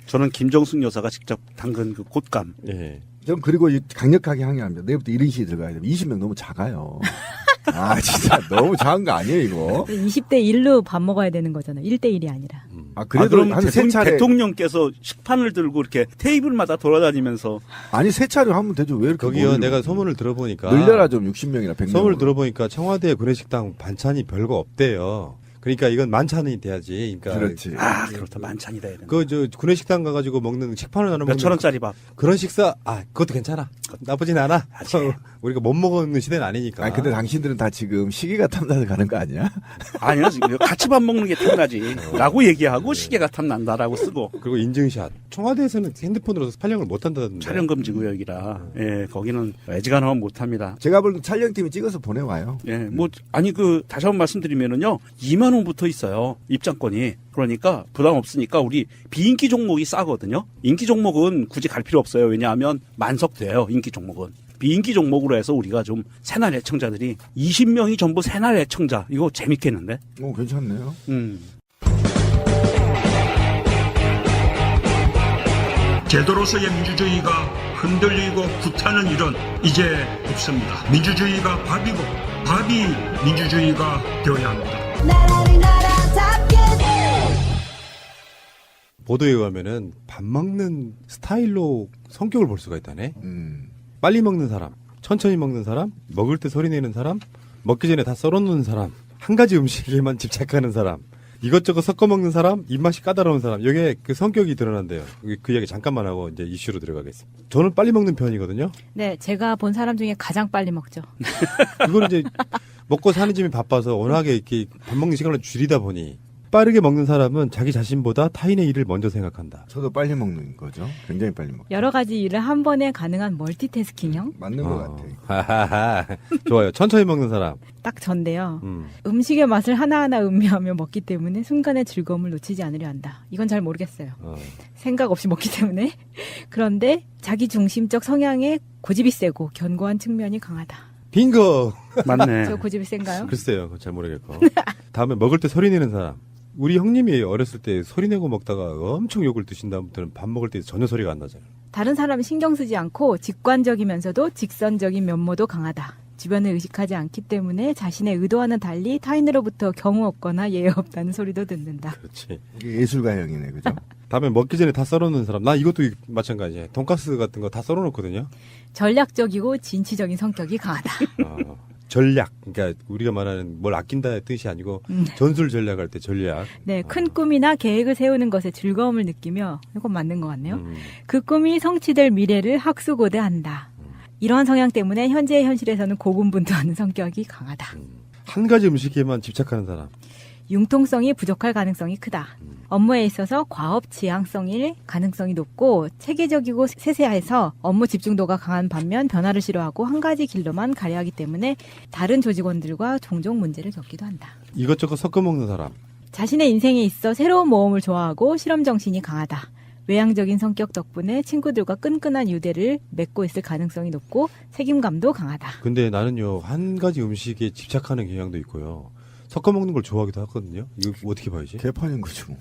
저는 김정숙 여사가 직접 담근 그 곶감. 예. 전 그리고 강력하게 항의합니다. 내일부터 1인실이 들어가야 돼요. 20명 너무 작아요. 아, 진짜 너무 작은 거 아니에요, 이거? 20대 1로 밥 먹어야 되는 거잖아요. 1대 1이 아니라. 아, 그래도 그럼 한 세 차례. 대통령께서 식판을 들고 이렇게 테이블마다 돌아다니면서 아니, 세 차례 하면 되죠. 왜 이렇게. 거기요, 내가 소문을 들어보니까. 늘려라 좀 60명이나 100명. 소문을 들어보니까 청와대 구내식당 반찬이 별거 없대요. 그러니까 이건 만찬이 돼야지. 그러니까 그렇지. 아, 그렇다. 만찬이 돼야 된다. 그 구내식당 가가지고 먹는 식판을 나눠 먹는 몇천 원짜리 밥. 그런 식사, 그것도 괜찮아. 나쁘진 않아. 우리가 못 먹는 시대는 아니니까. 아니, 근데 당신들은 다 지금 시기가 탐나서 가는 거 아니야? 아니야, 지금 같이 밥 먹는 게 탐나지. 라고 얘기하고 시계가 탐난다라고 쓰고. 그리고 인증샷. 청와대에서는 핸드폰으로 촬영을 못 한다던데. 촬영 금지 구역이라. 예, 거기는 애지간하면 못 합니다. 제가 볼 때 촬영팀이 찍어서 보내와요. 예, 아니, 다시 한번 말씀드리면은요, 2만 원부터 있어요. 입장권이. 그러니까 부담 없으니까 우리 비인기 종목이 싸거든요. 인기 종목은 굳이 갈 필요 없어요. 왜냐하면 만석돼요. 인기 종목은. 비인기 종목으로 해서 우리가 좀 새날 애청자들이 20명이 전부 새날 애청자. 이거 재밌겠는데? 괜찮네요. 제도로서의 민주주의가 흔들리고 구타는 일은 이제 없습니다. 민주주의가 밥이고 밥이 민주주의가 되어야 합니다. 보도에 의하면은 밥 먹는 스타일로 성격을 볼 수가 있다네. 빨리 먹는 사람, 천천히 먹는 사람, 먹을 때 소리 내는 사람, 먹기 전에 다 썰어놓는 사람, 한 가지 음식에만 집착하는 사람, 이것저것 섞어 먹는 사람, 입맛이 까다로운 사람. 이게 그 성격이 드러난대요. 그 이야기 잠깐만 하고 이제 이슈로 들어가겠습니다. 저는 빨리 먹는 편이거든요. 네, 제가 본 사람 중에 가장 빨리 먹죠. 이걸 이제 먹고 사는 집이 바빠서 워낙에 이렇게 밥 먹는 시간을 줄이다 보니 빠르게 먹는 사람은 자기 자신보다 타인의 일을 먼저 생각한다. 저도 빨리 먹는 거죠. 굉장히 빨리 먹죠. 여러 가지 일을 한 번에 가능한 멀티태스킹형? 맞는 것 같아요. 하하하. 좋아요. 천천히 먹는 사람. 딱 전데요. 음식의 맛을 하나하나 음미하며 먹기 때문에 순간의 즐거움을 놓치지 않으려 한다. 이건 잘 모르겠어요. 생각 없이 먹기 때문에. 그런데 자기 중심적 성향에 고집이 세고 견고한 측면이 강하다. 빙고! 맞네. 저 고집이 센가요? 글쎄요. 잘 모르겠고. 다음에 먹을 때 소리 내는 사람. 우리 형님이 어렸을 때 소리 내고 먹다가 엄청 욕을 드신 다음부터는 밥 먹을 때 전혀 소리가 안 나잖아요. 다른 사람이 신경 쓰지 않고 직관적이면서도 직선적인 면모도 강하다. 주변을 의식하지 않기 때문에 자신의 의도와는 달리 타인으로부터 경우 없거나 예외 없다는 소리도 듣는다. 그렇지. 이게 예술가형이네, 그죠? 다음에 먹기 전에 다 썰어놓는 사람. 나 이것도 마찬가지예요. 돈가스 같은 거 다 썰어놓거든요. 전략적이고 진취적인 성격이 강하다. 전략. 그러니까 우리가 말하는 뭘 아낀다의 뜻이 아니고 전술 전략할 때 전략. 네, 큰 꿈이나 계획을 세우는 것에 즐거움을 느끼며 이건 맞는 것 같네요. 그 꿈이 성취될 미래를 학수고대한다. 이러한 성향 때문에 현재의 현실에서는 고군분투하는 성격이 강하다. 한 가지 음식에만 집착하는 사람. 융통성이 부족할 가능성이 크다. 업무에 있어서 과업 지향성일 가능성이 높고 체계적이고 세세해서 업무 집중도가 강한 반면 변화를 싫어하고 한 가지 길로만 가려하기 때문에 다른 조직원들과 종종 문제를 겪기도 한다. 이것저것 섞어 먹는 사람. 자신의 인생에 있어 새로운 모험을 좋아하고 실험 정신이 강하다. 외향적인 성격 덕분에 친구들과 끈끈한 유대를 맺고 있을 가능성이 높고 책임감도 강하다. 근데 나는요, 한 가지 음식에 집착하는 경향도 있고요. 섞어 먹는 걸 좋아하기도 하거든요. 이거 어떻게 봐야지? 개판인 거죠.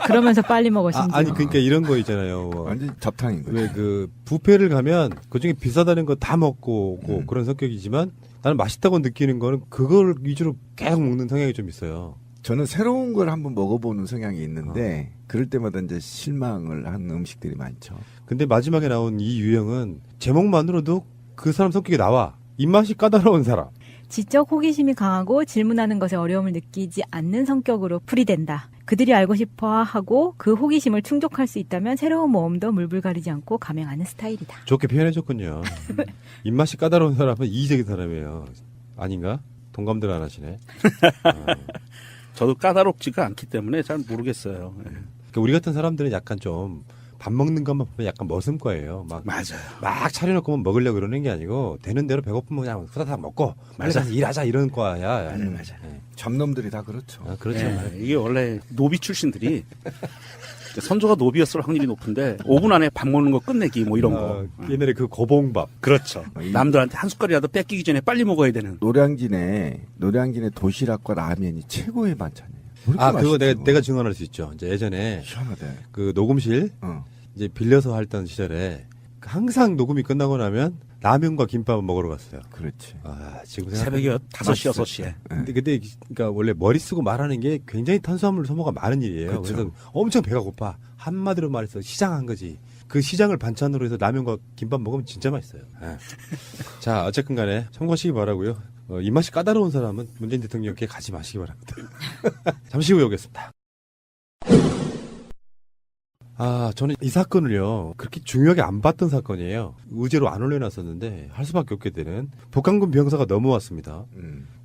그러면서 빨리 먹어 심지어. 아니 그러니까 이런 거 있잖아요. 완전 잡탕인 거죠. 왜 그 뷔페를 가면 그중에 비싸다는 거 다 먹고 오고 그런 성격이지만 나는 맛있다고 느끼는 거는 그걸 위주로 계속 먹는 성향이 좀 있어요. 저는 새로운 걸 한번 먹어보는 성향이 있는데 그럴 때마다 이제 실망을 하는 음식들이 많죠. 근데 마지막에 나온 이 유형은 제목만으로도 그 사람 성격이 나와. 입맛이 까다로운 사람. 지적 호기심이 강하고 질문하는 것에 어려움을 느끼지 않는 성격으로 풀이된다. 그들이 알고 싶어 하고 그 호기심을 충족할 수 있다면 새로운 모험도 물불 가리지 않고 감행하는 스타일이다. 좋게 표현해줬군요. 입맛이 까다로운 사람은 이기적인 사람이에요. 아닌가? 동감들 안 하시네. 저도 까다롭지가 않기 때문에 잘 모르겠어요. 그러니까 우리 같은 사람들은 약간 좀 밥 먹는 것만 보면 약간 머슴과예요. 맞아요. 막 차려놓고 먹으려고 그러는 게 아니고 되는 대로 배고프면 그냥 후다닥 먹고 빨리 가서 일하자 이런 거야. 맞아요. 네. 잡놈들이 다 그렇죠. 그렇죠. 네, 이게 원래 노비 출신들이 선조가 노비였을 확률이 높은데 5분 안에 밥 먹는 거 끝내기 뭐 이런 거. 옛날에 그 고봉밥. 그렇죠. 남들한테 한 숟갈이라도 뺏기기 전에 빨리 먹어야 되는. 노량진의 도시락과 라면이 최고의 반찬이에요. 그거 내가 증언할 수 있죠. 이제 예전에 시원하대. 그 녹음실 이제 빌려서 했던 시절에 항상 녹음이 끝나고 나면 라면과 김밥을 먹으러 갔어요. 그렇지. 아, 지금 새벽에 5시, 6시에. 근데 그러니까 원래 머리 쓰고 말하는 게 굉장히 탄수화물 소모가 많은 일이에요. 그렇죠. 그래서 엄청 배가 고파. 한마디로 말해서 시장한 거지. 그 시장을 반찬으로 해서 라면과 김밥 먹으면 진짜 맛있어요. 예. 자, 어쨌든 간에 참고하시기 바라고요. 입맛이 까다로운 사람은 문재인 대통령께 가지 마시기 바랍니다. 잠시 후에 오겠습니다. 아, 저는 이 사건을요, 그렇게 중요하게 안 봤던 사건이에요. 의제로 안 올려놨었는데, 할 수밖에 없게 되는 북한군 병사가 넘어왔습니다.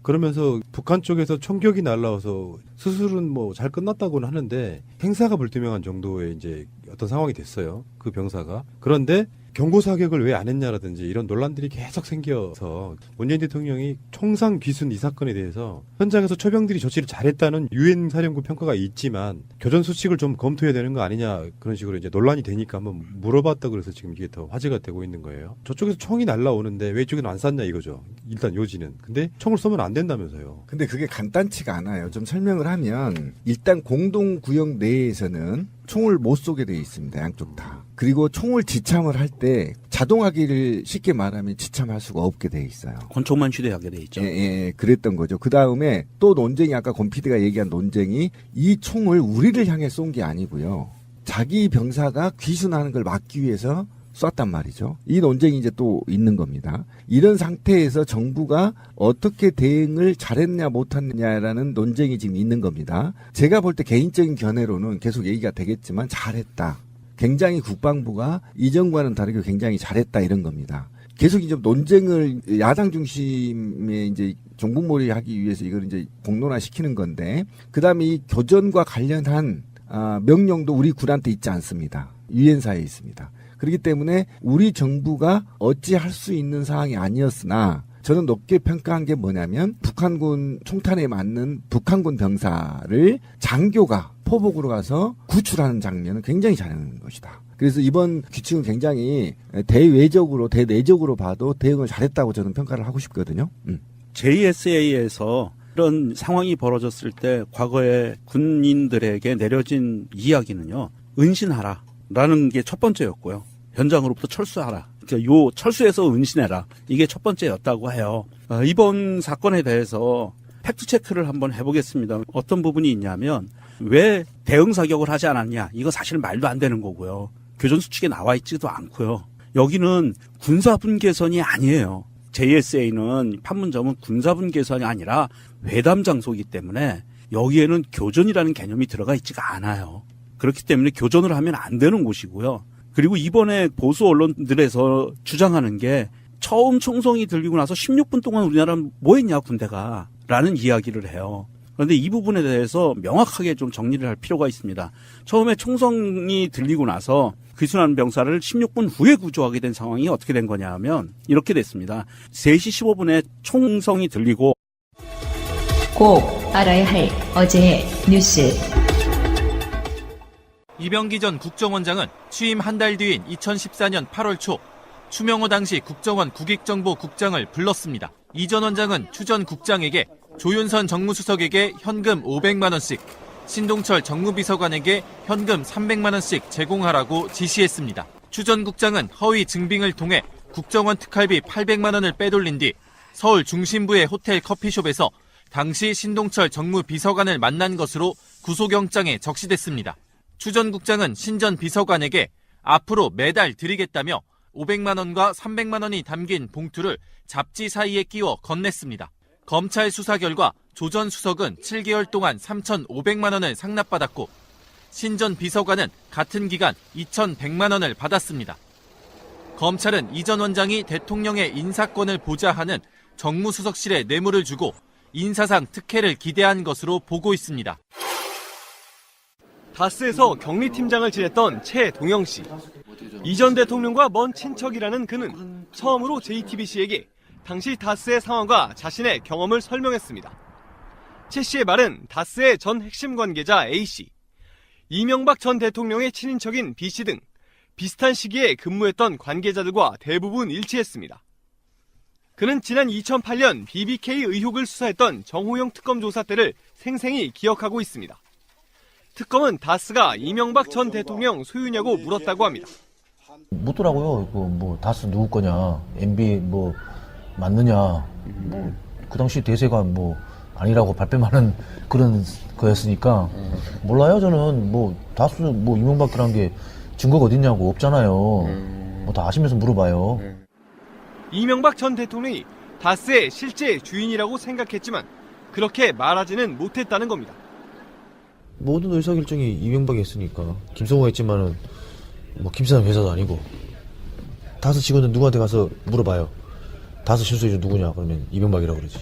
그러면서 북한 쪽에서 총격이 날라와서 수술은 뭐 잘 끝났다고는 하는데, 행사가 불투명한 정도의 이제 어떤 상황이 됐어요. 그 병사가. 그런데, 경고 사격을 왜 안 했냐라든지 이런 논란들이 계속 생겨서 문재인 대통령이 총상 귀순 이 사건에 대해서 현장에서 초병들이 조치를 잘했다는 유엔 사령부 평가가 있지만 교전 수칙을 좀 검토해야 되는 거 아니냐 그런 식으로 이제 논란이 되니까 한번 물어봤다 그래서 지금 이게 더 화제가 되고 있는 거예요. 저쪽에서 총이 날라오는데 왜 이쪽에는 안 쐈냐 이거죠. 일단 요지는. 근데 총을 쏘면 안 된다면서요. 근데 그게 간단치가 않아요. 좀 설명을 하면 일단 공동구역 내에서는 총을 못 쏘게 돼 있습니다. 양쪽 다. 그리고 총을 지참을 할 때 자동화기를 쉽게 말하면 지참할 수가 없게 돼 있어요. 권총만 휴대하게 돼 있죠. 예, 그랬던 거죠. 그 다음에 또 논쟁이 아까 권 PD가 얘기한 논쟁이 이 총을 우리를 향해 쏜 게 아니고요. 자기 병사가 귀순하는 걸 막기 위해서 쐈단 말이죠. 이 논쟁이 이제 또 있는 겁니다. 이런 상태에서 정부가 어떻게 대응을 잘했냐 못했냐라는 논쟁이 지금 있는 겁니다. 제가 볼 때 개인적인 견해로는 계속 얘기가 되겠지만 잘했다. 굉장히 국방부가 이전과는 다르게 굉장히 잘했다 이런 겁니다. 계속 이제 논쟁을 야당 중심의 이제 정부몰이 하기 위해서 이걸 이제 공론화 시키는 건데, 그 다음에 이 교전과 관련한 명령도 우리 군한테 있지 않습니다. 유엔사에 있습니다. 그렇기 때문에 우리 정부가 어찌할 수 있는 상황이 아니었으나 저는 높게 평가한 게 뭐냐면 북한군 총탄에 맞는 북한군 병사를 장교가 포복으로 가서 구출하는 장면은 굉장히 잘하는 것이다. 그래서 이번 규칙은 굉장히 대외적으로 대내적으로 봐도 대응을 잘했다고 저는 평가를 하고 싶거든요. JSA에서 이런 상황이 벌어졌을 때 과거에 군인들에게 내려진 이야기는요. 은신하라라는 게 첫 번째였고요. 현장으로부터 철수하라. 그러니까 요 철수해서 은신해라. 이게 첫 번째였다고 해요. 이번 사건에 대해서 팩트 체크를 한번 해보겠습니다. 어떤 부분이 있냐면 왜 대응 사격을 하지 않았냐. 이거 사실 말도 안 되는 거고요. 교전 수칙에 나와 있지도 않고요. 여기는 군사분 개선이 아니에요. JSA는 판문점은 군사분 개선이 아니라 회담 장소이기 때문에 여기에는 교전이라는 개념이 들어가 있지가 않아요. 그렇기 때문에 교전을 하면 안 되는 곳이고요. 그리고 이번에 보수 언론들에서 주장하는 게 처음 총성이 들리고 나서 16분 동안 우리나라는 뭐 했냐 군대가 라는 이야기를 해요. 그런데 이 부분에 대해서 명확하게 좀 정리를 할 필요가 있습니다. 처음에 총성이 들리고 나서 귀순한 병사를 16분 후에 구조하게 된 상황이 어떻게 된 거냐 하면 이렇게 됐습니다. 3시 15분에 총성이 들리고 꼭 알아야 할 어제의 뉴스. 이병기 전 국정원장은 취임 한 달 뒤인 2014년 8월 초 추명호 당시 국정원 국익정보국장을 불렀습니다. 이 전 원장은 추 전 국장에게 조윤선 정무수석에게 현금 500만 원씩, 신동철 정무비서관에게 현금 300만 원씩 제공하라고 지시했습니다. 추 전 국장은 허위 증빙을 통해 국정원 특활비 800만 원을 빼돌린 뒤 서울 중심부의 호텔 커피숍에서 당시 신동철 정무비서관을 만난 것으로 구속영장에 적시됐습니다. 추 전 국장은 신 전 비서관에게 앞으로 매달 드리겠다며 500만 원과 300만 원이 담긴 봉투를 잡지 사이에 끼워 건넸습니다. 검찰 수사 결과 조 전 수석은 7개월 동안 3,500만 원을 상납받았고 신 전 비서관은 같은 기간 2,100만 원을 받았습니다. 검찰은 이 전 원장이 대통령의 인사권을 보좌하는 정무수석실에 뇌물을 주고 인사상 특혜를 기대한 것으로 보고 있습니다. 다스에서 격리팀장을 지냈던 최동영 씨. 이 전 대통령과 먼 친척이라는 그는 처음으로 JTBC에게 당시 다스의 상황과 자신의 경험을 설명했습니다. 최 씨의 말은 다스의 전 핵심 관계자 A 씨, 이명박 전 대통령의 친인척인 B 씨 등 비슷한 시기에 근무했던 관계자들과 대부분 일치했습니다. 그는 지난 2008년 BBK 의혹을 수사했던 정호영 특검 조사 때를 생생히 기억하고 있습니다. 특검은 다스가 이명박 전 대통령 소유냐고 물었다고 합니다. 묻더라고요. 뭐 다스 누구 거냐, MB 뭐 맞느냐, 뭐 그 당시 대세가 뭐 아니라고 발뺌하는 그런 거였으니까 몰라요. 저는 뭐 다스 뭐 이명박이란 게 증거가 어딨냐고 없잖아요. 뭐 다 아시면서 물어봐요. 이명박 전 대통령이 다스의 실제 주인이라고 생각했지만 그렇게 말하지는 못했다는 겁니다. 모든 의사결정이 이명박이 했으니까 김성호가 했지만은 뭐 김사장 회사도 아니고 다스 직원들 누구한테 가서 물어봐요. 다스 실소유주 누구냐 그러면 이명박이라고 그러지.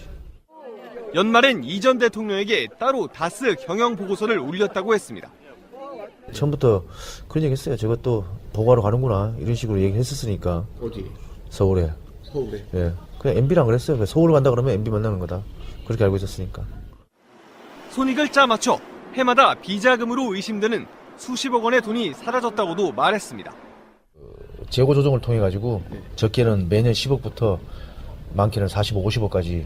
연말엔 이 전 대통령에게 따로 다스 경영 보고서를 올렸다고 했습니다. 처음부터 그런 얘기 했어요. 제가 또 보고하러 가는구나 이런 식으로 얘기했었으니까. 어디? 서울에. 서울에? 예. 그냥 MB랑 그랬어요. 그냥 서울 간다 그러면 MB 만나는 거다. 그렇게 알고 있었으니까. 손익을 짜맞춰 해마다 비자금으로 의심되는 수십억 원의 돈이 사라졌다고도 말했습니다. 재고 조정을 통해 가지고 적게는 매년 10억부터 많게는 40억, 50억까지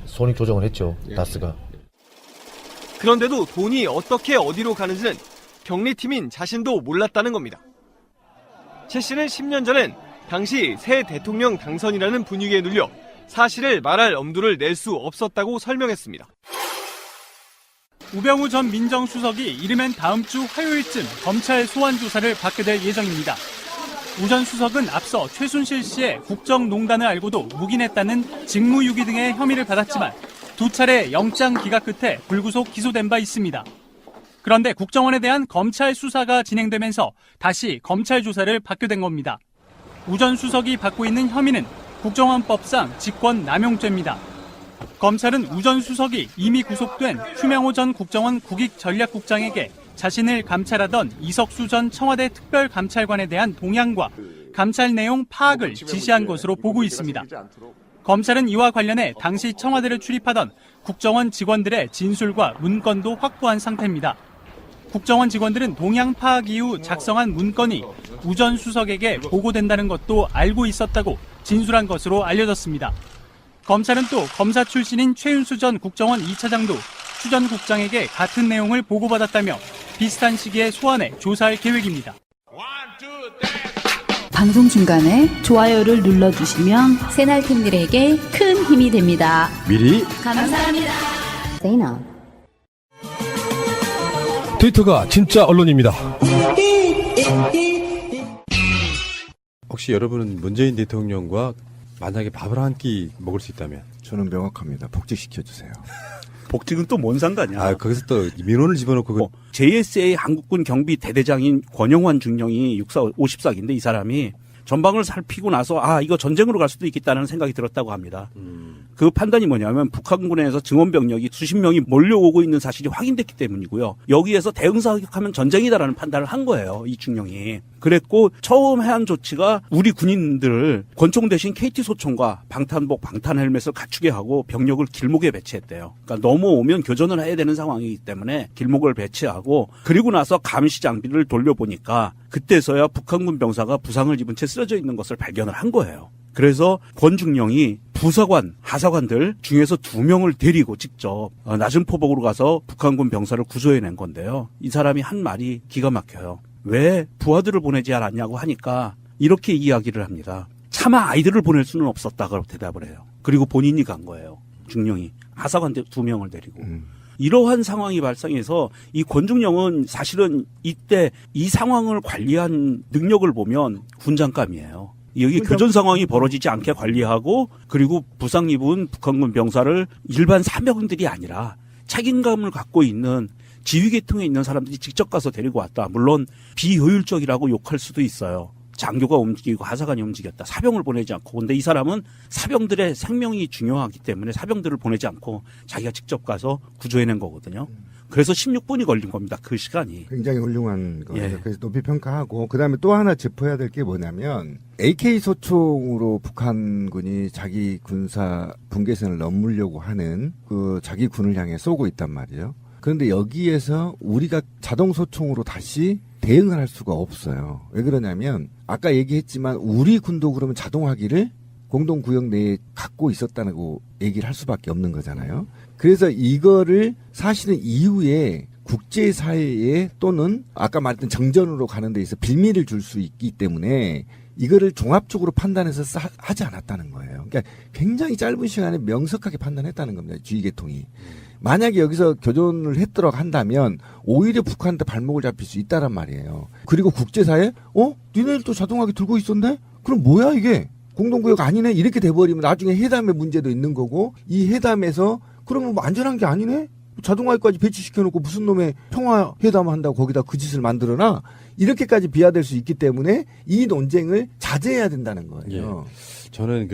손익 조정을 했죠. 다스가. 그런데도 돈이 어떻게 어디로 가는지는 경리팀인 자신도 몰랐다는 겁니다. 최 씨는 10년 전엔 당시 새 대통령 당선이라는 분위기에 눌려 사실을 말할 엄두를 낼 수 없었다고 설명했습니다. 우병우 전 민정수석이 이르면 다음 주 화요일쯤 검찰 소환 조사를 받게 될 예정입니다. 우 전 수석은 앞서 최순실 씨의 국정농단을 알고도 묵인했다는 직무유기 등의 혐의를 받았지만 두 차례 영장 기각 끝에 불구속 기소된 바 있습니다. 그런데 국정원에 대한 검찰 수사가 진행되면서 다시 검찰 조사를 받게 된 겁니다. 우 전 수석이 받고 있는 혐의는 국정원법상 직권남용죄입니다. 검찰은 우 전 수석이 이미 구속된 추명호 전 국정원 국익전략국장에게 자신을 감찰하던 이석수 전 청와대 특별감찰관에 대한 동향과 감찰 내용 파악을 지시한 것으로 보고 있습니다. 검찰은 이와 관련해 당시 청와대를 출입하던 국정원 직원들의 진술과 문건도 확보한 상태입니다. 국정원 직원들은 동향 파악 이후 작성한 문건이 우 전 수석에게 보고된다는 것도 알고 있었다고 진술한 것으로 알려졌습니다. 검찰은 또 검사 출신인 최윤수 전 국정원 2차장도 추 전 국장에게 같은 내용을 보고받았다며 비슷한 시기에 소환해 조사할 계획입니다. 방송 중간에 좋아요를 눌러주시면 새날팀들에게 큰 힘이 됩니다. 미리 감사합니다. 트위터가 진짜 언론입니다. 혹시 여러분은 문재인 대통령과 만약에 밥을 한 끼 먹을 수 있다면? 저는 명확합니다. 복직시켜주세요. 복직은 또 뭔 상관이야. 아, 거기서 또 민원을 집어넣고. JSA 한국군 경비 대대장인 권영환 중령이 54인데 이 사람이 전방을 살피고 나서 이거 전쟁으로 갈 수도 있겠다는 생각이 들었다고 합니다. 그 판단이 뭐냐면 북한군에서 증원병력이 수십 명이 몰려오고 있는 사실이 확인됐기 때문이고요. 여기에서 대응사격하면 전쟁이다라는 판단을 한 거예요. 이 중령이. 그랬고 처음 해안 조치가 우리 군인들을 권총 대신 KT소총과 방탄복, 방탄헬멧을 갖추게 하고 병력을 길목에 배치했대요. 그러니까 넘어오면 교전을 해야 되는 상황이기 때문에 길목을 배치하고 그리고 나서 감시 장비를 돌려보니까 그때서야 북한군 병사가 부상을 입은 채 쓰러져 있는 것을 발견을 한 거예요. 그래서 권중령이 부사관, 하사관들 중에서 2명을 데리고 직접 낮은 포복으로 가서 북한군 병사를 구조해낸 건데요. 이 사람이 한 말이 기가 막혀요. 왜 부하들을 보내지 않았냐고 하니까 이렇게 이야기를 합니다. 차마 아이들을 보낼 수는 없었다고 대답을 해요. 그리고 본인이 간 거예요. 중령이. 하사관들 2명을 데리고. 이러한 상황이 발생해서 이 권중령은 사실은 이때 이 상황을 관리한 능력을 보면 군장감이에요. 여기 교전 상황이 벌어지지 않게 관리하고 그리고 부상 입은 북한군 병사를 일반 사병들이 아니라 책임감을 갖고 있는 지휘 계통에 있는 사람들이 직접 가서 데리고 왔다. 물론 비효율적이라고 욕할 수도 있어요. 장교가 움직이고 하사관이 움직였다. 사병을 보내지 않고. 근데 이 사람은 사병들의 생명이 중요하기 때문에 사병들을 보내지 않고 자기가 직접 가서 구조해낸 거거든요. 그래서 16분이 걸린 겁니다. 그 시간이. 굉장히 훌륭한 거예요. 그래서 높이 평가하고 그다음에 또 하나 짚어야 될 게 뭐냐면 AK 소총으로 북한군이 자기 군사 분계선을 넘으려고 하는 그 자기 군을 향해 쏘고 있단 말이에요. 그런데 여기에서 우리가 자동 소총으로 다시 대응을 할 수가 없어요. 왜 그러냐면 아까 얘기했지만 우리 군도 그러면 자동화기를 공동구역 내에 갖고 있었다고 얘기를 할 수밖에 없는 거잖아요. 그래서 이거를 사실은 이후에 국제사회에 또는 아까 말했던 정전으로 가는 데 있어 빌미를 줄 수 있기 때문에 이거를 종합적으로 판단해서 하지 않았다는 거예요. 그러니까 굉장히 짧은 시간에 명석하게 판단했다는 겁니다. 주의계통이. 만약에 여기서 교전을 했도록 한다면 오히려 북한한테 발목을 잡힐 수 있다란 말이에요. 그리고 국제사회 니네들 또 자동화기 들고 있었네? 그럼 뭐야 이게? 공동구역 아니네? 이렇게 돼버리면 나중에 회담의 문제도 있는 거고 이 회담에서 그러면 뭐 안전한 게 아니네? 자동화기까지 배치시켜놓고 무슨 놈의 평화회담을 한다고 거기다 그 짓을 만들어놔? 이렇게까지 비하될 수 있기 때문에 이 논쟁을 자제해야 된다는 거예요. 예. 저는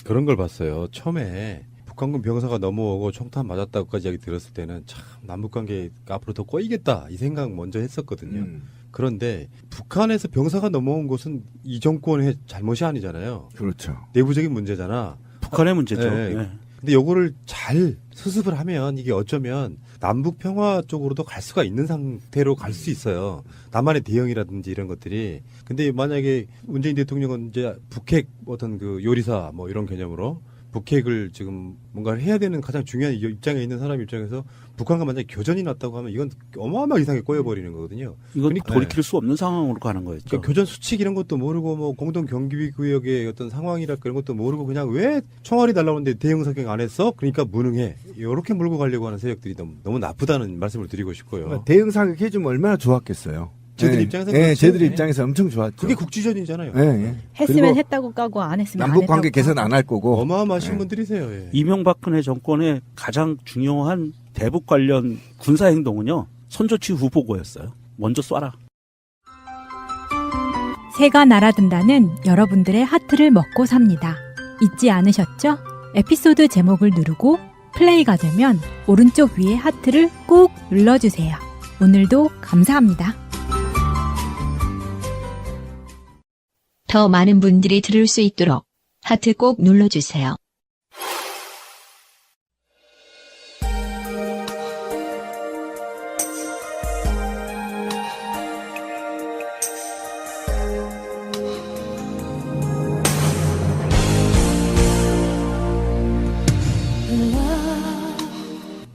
그런 걸 봤어요. 처음에 북한군 병사가 넘어오고 총탄 맞았다고까지 이야기 들었을 때는 참 남북관계가 앞으로 더 꼬이겠다 이 생각 먼저 했었거든요. 그런데 북한에서 병사가 넘어온 것은 이 정권의 잘못이 아니잖아요. 그렇죠. 내부적인 문제잖아. 북한의 문제죠. 네. 네. 근데 요거를 잘 수습을 하면 이게 어쩌면 남북 평화 쪽으로도 갈 수가 있는 상태로 갈 수 있어요. 남한의 대응이라든지 이런 것들이. 근데 만약에 문재인 대통령은 이제 북핵 어떤 그 요리사 뭐 이런 개념으로 북핵을 지금 뭔가를 해야 되는 가장 중요한 입장에 있는 사람 입장에서 북한과 만약에 교전이 났다고 하면 이건 어마어마하게 이상하게 꼬여버리는 거거든요. 이건 돌이킬 수 없는 상황으로 가는 거였죠. 그러니까 교전 수칙 이런 것도 모르고 뭐 공동 경비 구역의 어떤 상황이라 그런 것도 모르고 그냥 왜 총알이 날라오는데 대응 사격 안 했어? 그러니까 무능해. 이렇게 몰고 가려고 하는 세력들이 너무 나쁘다는 말씀을 드리고 싶고요. 그러니까 대응 사격 해주면 얼마나 좋았겠어요. 쟤들 네. 입장에서 네, 쟤들 입장에서 엄청 좋았죠. 그게 국지전이잖아요. 네, 네. 했으면 했다고 까고 안 했으면 안 남북 했다고 관계 개선 안 할 거고. 어마어마하신 분들이세요. 예. 이명박근혜 정권의 가장 중요한 대북 관련 군사 행동은요. 선조치 후보고였어요. 먼저 쏴라. 새가 날아든다는 여러분들의 하트를 먹고 삽니다. 잊지 않으셨죠? 에피소드 제목을 누르고 플레이가 되면 오른쪽 위에 하트를 꾹 눌러주세요. 오늘도 감사합니다. 더 많은 분들이 들을 수 있도록 하트 꼭 눌러주세요.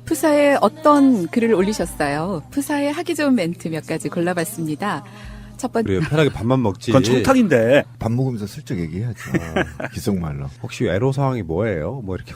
푸사에 어떤 글을 올리셨어요? 푸사에 하기 좋은 멘트 몇 가지 골라봤습니다. 첫 번째. 그래요. 편하게 밥만 먹지. 그건 청탁인데. 밥 먹으면서 슬쩍 얘기해야죠. 기속말로. 혹시 애로 상황이 뭐예요? 뭐 이렇게.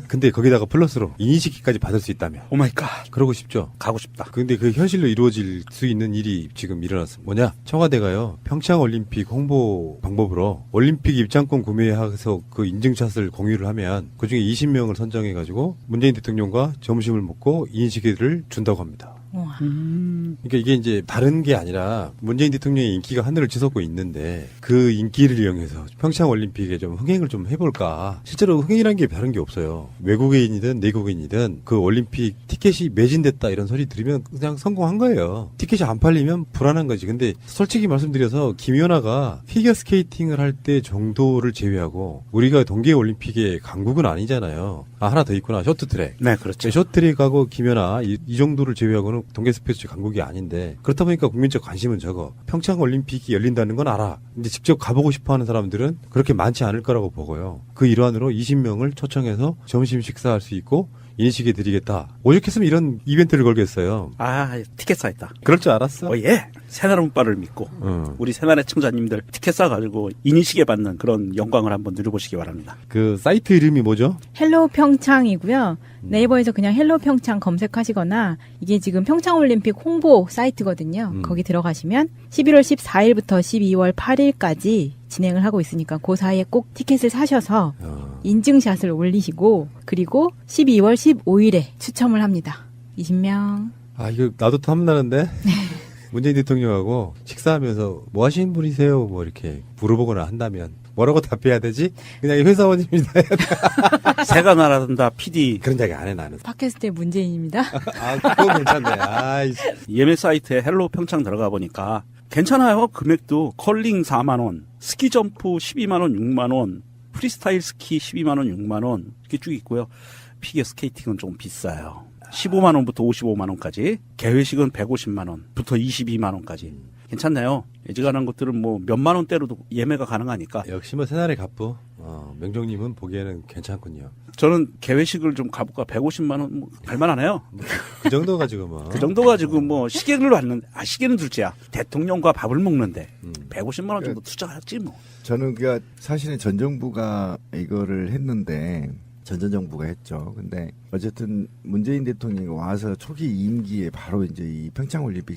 근데 거기다가 플러스로 인식기까지 받을 수 있다면. 오 마이 갓. 그러고 싶죠. 가고 싶다. 근데 그 현실로 이루어질 수 있는 일이 지금 일어났습니다. 뭐냐? 청와대가요. 평창 올림픽 홍보 방법으로 올림픽 입장권 구매해서 그 인증샷을 공유를 하면 그중에 20명을 선정해 가지고 문재인 대통령과 점심을 먹고 인식기를 준다고 합니다. 그러니까 이게 이제 다른 게 아니라 문재인 대통령의 인기가 하늘을 치솟고 있는데 그 인기를 이용해서 평창 올림픽에 좀 흥행을 좀 해볼까. 실제로 흥행이라는 게 다른 게 없어요. 외국인이든 내국인이든 그 올림픽 티켓이 매진됐다 이런 소리 들으면 그냥 성공한 거예요. 티켓이 안 팔리면 불안한 거지. 근데 솔직히 말씀드려서 김연아가 피겨 스케이팅을 할 때 정도를 제외하고 우리가 동계 올림픽의 강국은 아니잖아요. 아 하나 더 있구나. 쇼트트랙. 네, 그렇죠. 쇼트트랙하고 김연아 이 정도를 제외하고는 동계 스포츠 강국이 아닌데 그렇다 보니까 국민적 관심은 적어. 평창 올림픽이 열린다는 건 알아. 근데 직접 가보고 싶어하는 사람들은 그렇게 많지 않을 거라고 보고요. 그 일환으로 20명을 초청해서 점심 식사할 수 있고 인식해 드리겠다. 오죽했으면 이런 이벤트를 걸겠어요. 아, 티켓 사있다. 그럴 줄 알았어. 예. 새나라 문바를 믿고 우리 새나라 청자님들 티켓 사가지고 인식해 받는 그런 영광을 한번 누려보시기 바랍니다. 그 사이트 이름이 뭐죠? 헬로 평창이고요. 네이버에서 그냥 헬로 평창 검색하시거나 이게 지금 평창올림픽 홍보 사이트거든요. 거기 들어가시면 11월 14일부터 12월 8일까지 진행을 하고 있으니까 그 사이에 꼭 티켓을 사셔서 인증샷을 올리시고 그리고 12월 15일에 추첨을 합니다. 20명. 아 이거 나도 탐나는데. 문재인 대통령하고 식사하면서 뭐 하시는 분이세요? 뭐 이렇게 물어보거나 한다면 뭐라고 답해야 되지? 그냥 회사원입니다. 새가 날아든다 PD. 그런 이야기 안 해 나는. 팟캐스트의 문재인입니다. 아 그거 괜찮네. 예매 사이트에 헬로 평창 들어가 보니까 괜찮아요. 금액도 컬링 4만 원, 스키 점프 12만 원, 6만 원, 프리스타일 스키 12만 원, 6만 원 이렇게 쭉 있고요. 피겨 스케이팅은 좀 비싸요. 15만 원부터 55만 원까지, 개회식은 150만 원부터 22만 원까지. 괜찮네요. 예지간한 것들은 뭐 몇만 원대로도 예매가 가능하니까. 역시 뭐 새날의 갑부. 명정님은 보기에는 괜찮군요. 저는 개회식을 좀 가볼까 150만 원 갈만하네요. 그 정도 가지고 뭐. 그 정도 가지고 뭐 시계를 받는 시계는 둘째야. 대통령과 밥을 먹는데 150만 원 정도 투자하지 뭐. 저는 그니까 사실은 전 정부가 이거를 했는데 전 정부가 했죠. 근데 어쨌든 문재인 대통령이 와서 초기 임기에 바로 이제 이 평창올림픽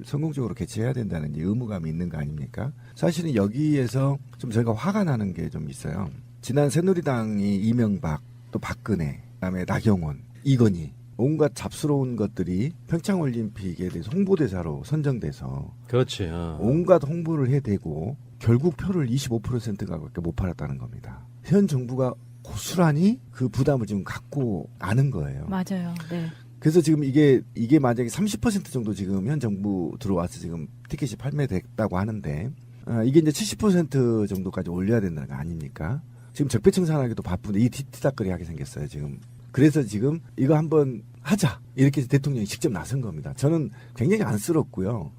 성공적으로 개최해야 된다는 이제 의무감이 있는 거 아닙니까? 사실은 여기에서 좀 저희가 화가 나는 게 좀 있어요. 지난 새누리당이 이명박, 또 박근혜, 그다음에 나경원, 이건희 온갖 잡스러운 것들이 평창올림픽에 대해서 홍보대사로 선정돼서 그렇지. 온갖 홍보를 해대고 결국 표를 25%가밖에 못 팔았다는 겁니다. 현 정부가 고스란히 그 부담을 지금 갖고 아는 거예요. 맞아요. 네. 그래서 지금 이게 만약에 30% 정도 지금 현 정부 들어와서 지금 티켓이 판매됐다고 하는데 이게 이제 70% 정도까지 올려야 된다는 거 아닙니까? 지금 적폐청산하기도 바쁜데 이 티닥거리하게 생겼어요 지금. 그래서 지금 이거 한번 하자 이렇게 해서 대통령이 직접 나선 겁니다. 저는 굉장히 안쓰럽고요.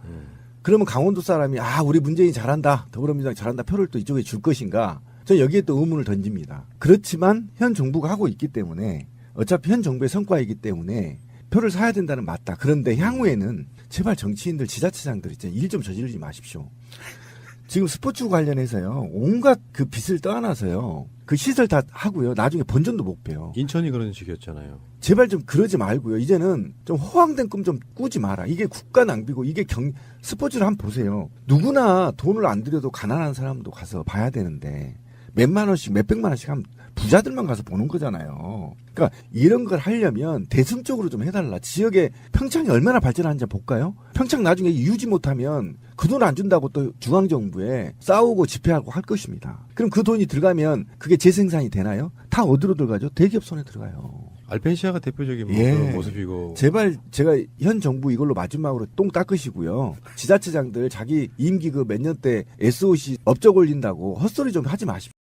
그러면 강원도 사람이 우리 문재인 잘한다, 더불어민주당 잘한다, 표를 또 이쪽에 줄 것인가? 저는 여기에 또 의문을 던집니다. 그렇지만 현 정부가 하고 있기 때문에 어차피 현 정부의 성과이기 때문에 표를 사야 된다는 맞다. 그런데 향후에는 제발 정치인들, 지자체장들 있잖아요. 일 좀 저지르지 마십시오. 지금 스포츠 관련해서요. 온갖 그 빚을 떠안아서요. 그 시설 다 하고요. 나중에 본전도 못 빼요. 인천이 그런 식이었잖아요. 제발 좀 그러지 말고요. 이제는 좀 호황된 꿈 좀 꾸지 마라. 이게 국가 낭비고 이게 스포츠를 한번 보세요. 누구나 돈을 안 들여도 가난한 사람도 가서 봐야 되는데 몇만 원씩 몇백만 원씩 하면 부자들만 가서 보는 거잖아요. 그러니까 이런 걸 하려면 대승적으로 좀 해달라. 지역에 평창이 얼마나 발전하는지 볼까요? 평창 나중에 유지 못하면 그 돈 안 준다고 또 중앙정부에 싸우고 집회하고 할 것입니다. 그럼 그 돈이 들어가면 그게 재생산이 되나요? 다 어디로 들어가죠? 대기업 손에 들어가요. 알펜시아가 대표적인 그런 모습이고. 제발 제가 현 정부 이걸로 마지막으로 똥 닦으시고요. 지자체장들 자기 임기 그 몇 년 때 SOC 업적 올린다고 헛소리 좀 하지 마십시오.